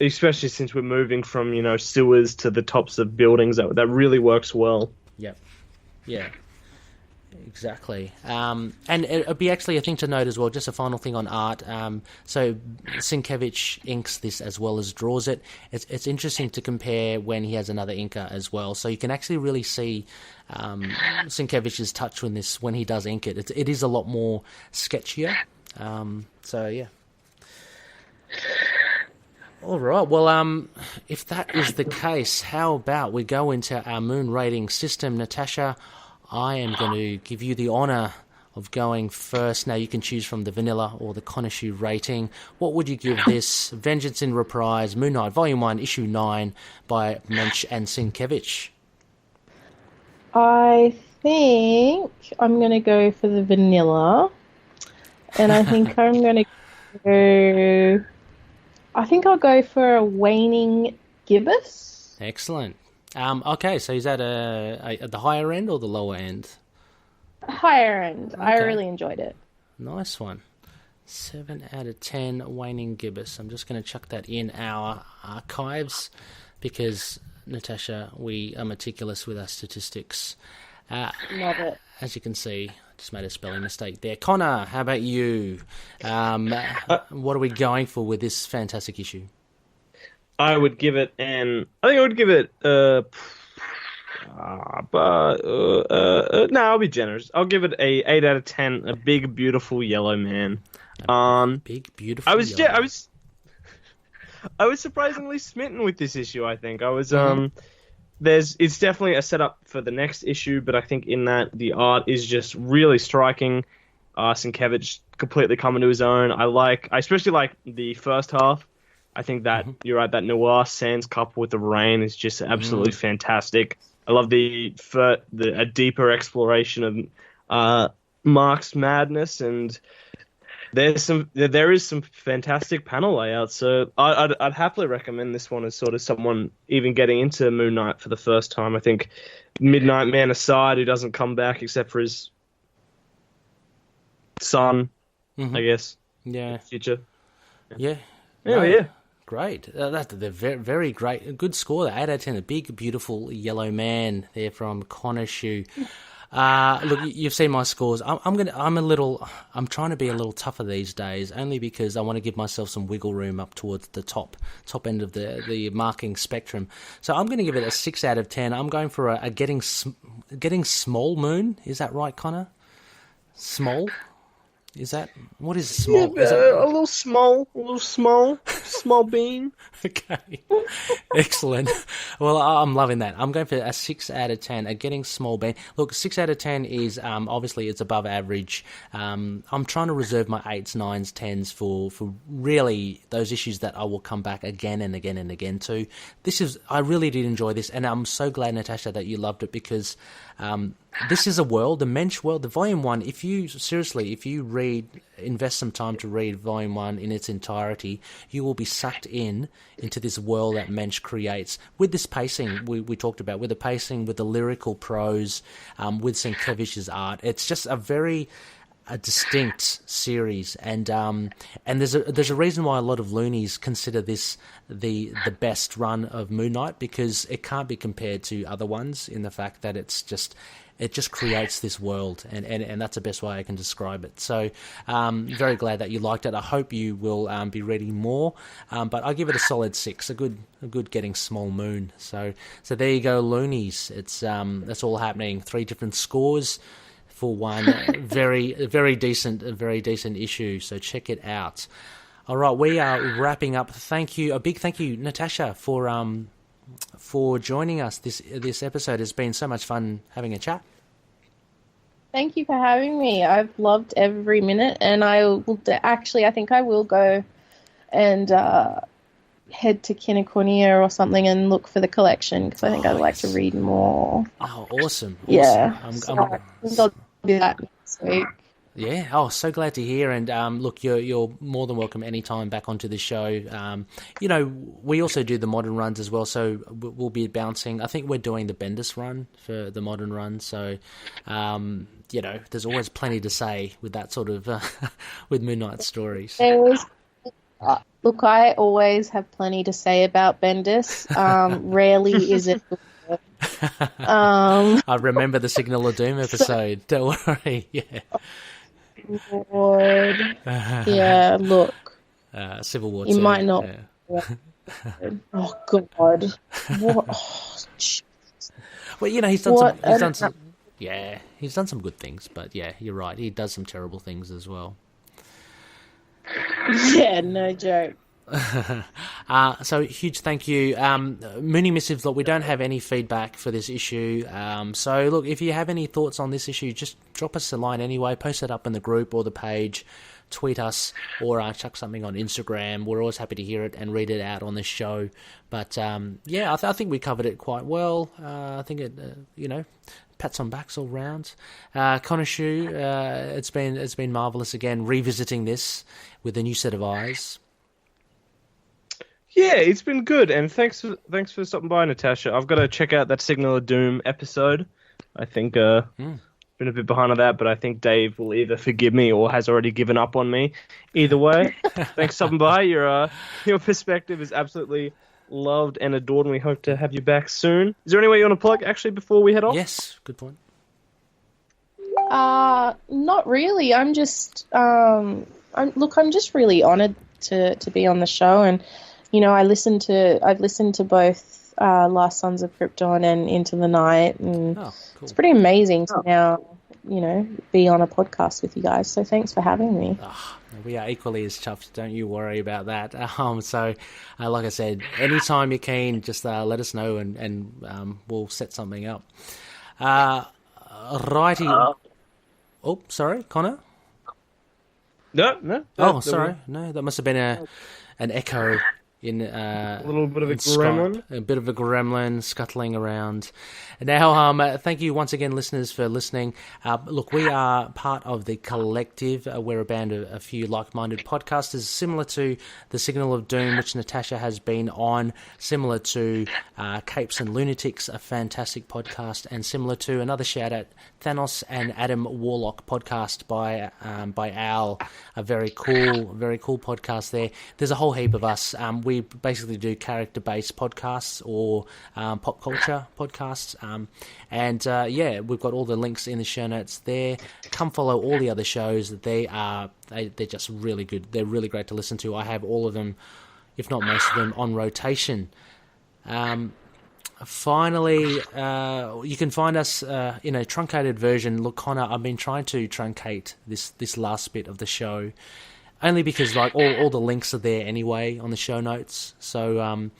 especially since we're moving from sewers to the tops of buildings. That really works well. Yep. Yeah. Exactly. And it would be actually a thing to note as well, just a final thing on art. So Sienkiewicz inks this as well as draws it. It's interesting to compare when he has another inker as well. So you can actually really see Sienkiewicz's touch when he does ink it. It is a lot more sketchier. So, yeah. All right. Well, if that is the case, how about we go into our moon rating system, Natascha? I am going to give you the honour of going first. Now you can choose from the vanilla or the Konoshu rating. What would you give this Vengeance in Reprise, Moon Knight, Volume 1, Issue 9 by Moench and Sienkiewicz? I think I'm going to go for the vanilla. And I think I'm going to go... I think I'll go for a waning gibbous. Excellent. Okay, so is that at the higher end or the lower end? Higher end. Okay. I really enjoyed it. Nice one. 7 out of 10, waning gibbous. I'm just going to chuck that in our archives because, Natascha, we are meticulous with our statistics. Love it. As you can see, just made a spelling mistake there. Connor, how about you? What are we going for with this fantastic issue? I would give it no, I'll be generous. I'll give it a 8 out of 10. A big, beautiful yellow man. Big, beautiful. I was surprisingly smitten with this issue. I think I was. It's definitely a setup for the next issue, but I think in that the art is just really striking. Sienkiewicz completely coming to his own. I especially like the first half. I think that you're right. That noir sands coupled with the rain is just absolutely fantastic. I love a deeper exploration of Mark's madness, and there is some fantastic panel layouts. So I'd happily recommend this one as sort of someone even getting into Moon Knight for the first time. I think Midnight Man aside, who doesn't come back except for his son, I guess. Yeah. Future. Yeah. Yeah. Great. That's a very, very great. A good score there. 8 out of 10. A big, beautiful yellow man there from Konoshu. Look, you've seen my scores. I'm trying to be a little tougher these days, only because I want to give myself some wiggle room up towards the top end of the marking spectrum. So I'm going to give it a 6 out of 10. I'm going for a getting small moon. Is that right, Connor? Small? Is that, what is small? Yeah, a little small bean. Okay, excellent. Well, I'm loving that. I'm going for a 6 out of 10, a getting small bean. Look, 6 out of 10 is, obviously it's above average. I'm trying to reserve my 8s, 9s, 10s for really those issues that I will come back again and again and again to. I really did enjoy this, and I'm so glad, Natascha, that you loved it because, this is a world, the Moench world, the Volume 1, if you invest some time to read Volume 1 in its entirety, you will be sucked into this world that Moench creates. With this pacing we talked about, with the pacing, with the lyrical prose, with Sienkiewicz's art, it's just a distinct series, and there's a reason why a lot of loonies consider this the best run of Moon Knight, because it can't be compared to other ones in the fact that it just creates this world, and that's the best way I can describe it. So very glad that you liked it. I hope you will be reading more, but I give it a solid 6, a good getting small moon. So there you go, loonies. It's that's all happening. 3 different scores for one very decent issue, so check it out. All right, we are wrapping up. A big thank you, Natascha, for joining us this episode. It's been so much fun having a chat. Thank you for having me. I've loved every minute, and I think I will go and head to Kinokuniya or something and look for the collection, because I think I'd like to read more. Oh, awesome. Yeah. I think I'll do that next week. Yeah. Oh, so glad to hear. And look, you're more than welcome anytime back onto the show. We also do the modern runs as well, so we'll be bouncing. I think we're doing the Bendis run for the modern run, so there's always plenty to say with that sort of with Moon Knight stories. Look, I always have plenty to say about Bendis. Rarely is it. I remember the Signal of Doom episode. Don't worry. Yeah. Lord. Yeah. Look. Civil War. You 2. might not. Yeah. Oh God. What? Oh, well, he's done some. Yeah, he's done some good things, but yeah, you're right. He does some terrible things as well. Yeah, no joke. So huge thank you. Mooney Missives, look, we don't have any feedback for this issue. So look, if you have any thoughts on this issue, just drop us a line anyway, post it up in the group or the page, tweet us, or chuck something on Instagram. We're always happy to hear it and read it out on the show. But I think we covered it quite well. I think it, pats on backs all round. Konoshu, it's been marvellous again revisiting this with a new set of eyes. Yeah, it's been good, and thanks for stopping by, Natascha. I've got to check out that Signal of Doom episode. I think been a bit behind on that, but I think Dave will either forgive me or has already given up on me. Either way, thanks for stopping by. Your perspective is absolutely loved and adored, and we hope to have you back soon. Is there any way you want to plug, actually, before we head off? Yes, good point. Not really. I'm just I'm just really honoured to be on the show, and I've listened to both Last Sons of Krypton and Into the Night, and cool. It's pretty amazing to now be on a podcast with you guys. So thanks for having me. We are equally as chuffed. Don't you worry about that. So, like I said, anytime you're keen, just let us know, and we'll set something up. Righty. Oh, sorry, Connor. No. Oh, sorry. No, that must have been an echo in a little bit of a gremlin. Skype. A bit of a gremlin scuttling around. Now, thank you once again, listeners, for listening. Look, we are part of the Collective. We're a band of a few like-minded podcasters, similar to the Signal of Doom, which Natascha has been on, similar to Capes and Lunatics, a fantastic podcast, and similar to another shout-out, Thanos and Adam Warlock podcast by Al, a very cool podcast there. There's a whole heap of us. We basically do character-based podcasts or pop culture podcasts. We've got all the links in the show notes there. Come follow all the other shows. They're just really good. They're really great to listen to. I have all of them, if not most of them, on rotation. Finally, you can find us in a truncated version. Look, Connor, I've been trying to truncate this last bit of the show, only because all the links are there anyway on the show notes. So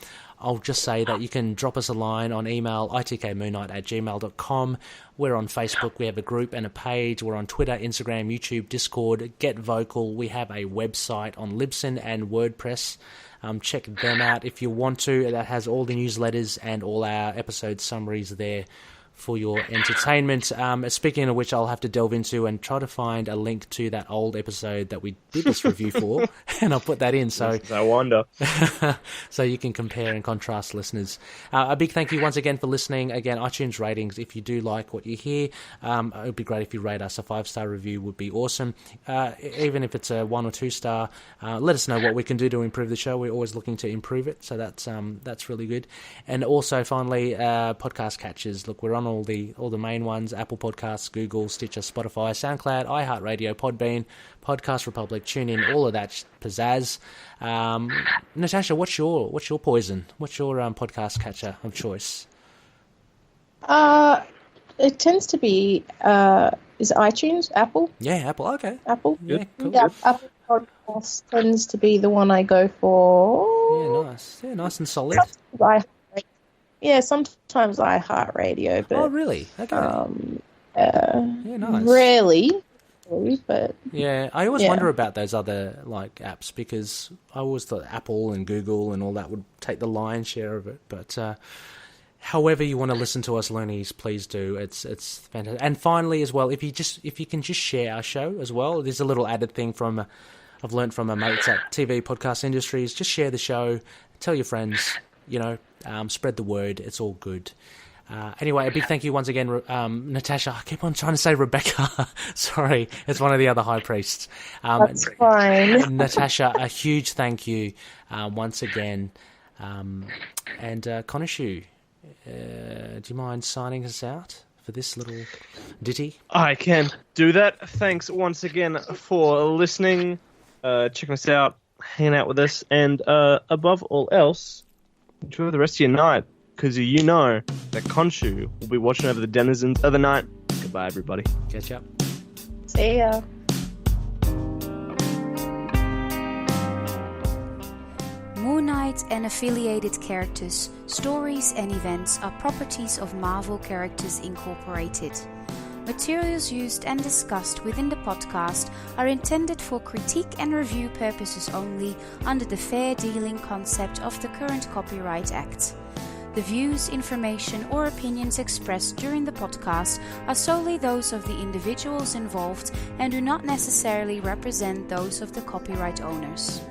I'll just say that you can drop us a line on email, itkmoonnight@gmail.com. We're on Facebook. We have a group and a page. We're on Twitter, Instagram, YouTube, Discord. Get vocal. We have a website on Libsyn and WordPress. Check them out if you want to. That has all the newsletters and all our episode summaries there for your entertainment. Speaking of which, I'll have to delve into and try to find a link to that old episode that we did this review for, and I'll put that in. So no wonder. So you can compare and contrast, listeners. A big thank you once again for listening. Again, iTunes ratings, if you do like what you hear, it would be great if you rate us. A 5-star review would be awesome. Even if it's a 1 or 2 star, let us know what we can do to improve the show. We're always looking to improve it, so that's really good. And also, finally, podcast catchers. Look, we're on all the main ones: Apple Podcasts, Google, Stitcher, Spotify, SoundCloud, iHeartRadio, Podbean, Podcast Republic, TuneIn, all of that pizzazz. Natascha, what's your poison? What's your podcast catcher of choice? It tends to be is it iTunes, Apple? Yeah, Apple. Okay. Apple. Yeah, cool. Yeah, Apple Podcasts tends to be the one I go for. Yeah, nice. Yeah, nice and solid. Sometimes iHeartRadio, but oh, really? Okay. Yeah, nice. Rarely, but yeah, I always wonder about those other apps, because I always thought Apple and Google and all that would take the lion's share of it. But however you want to listen to us, loonies, please do. It's fantastic. And finally, as well, if you can just share our show as well. There's a little added thing I've learned from my mates at TV Podcast Industries. Just share the show, tell your friends. Spread the word. It's all good. Anyway, a big thank you once again, Natascha. I keep on trying to say Rebecca. Sorry, it's one of the other high priests. That's fine. Natascha, a huge thank you once again. And Konishu, do you mind signing us out for this little ditty? I can do that. Thanks once again for listening, checking us out, hanging out with us, and above all else, enjoy the rest of your night, because you know that Khonshu will be watching over the denizens of the night. Goodbye, everybody. Catch up. See ya. Moon Knight and affiliated characters, stories and events are properties of Marvel Characters Incorporated. Materials used and discussed within the podcast are intended for critique and review purposes only under the fair dealing concept of the current Copyright Act. The views, information or opinions expressed during the podcast are solely those of the individuals involved and do not necessarily represent those of the copyright owners.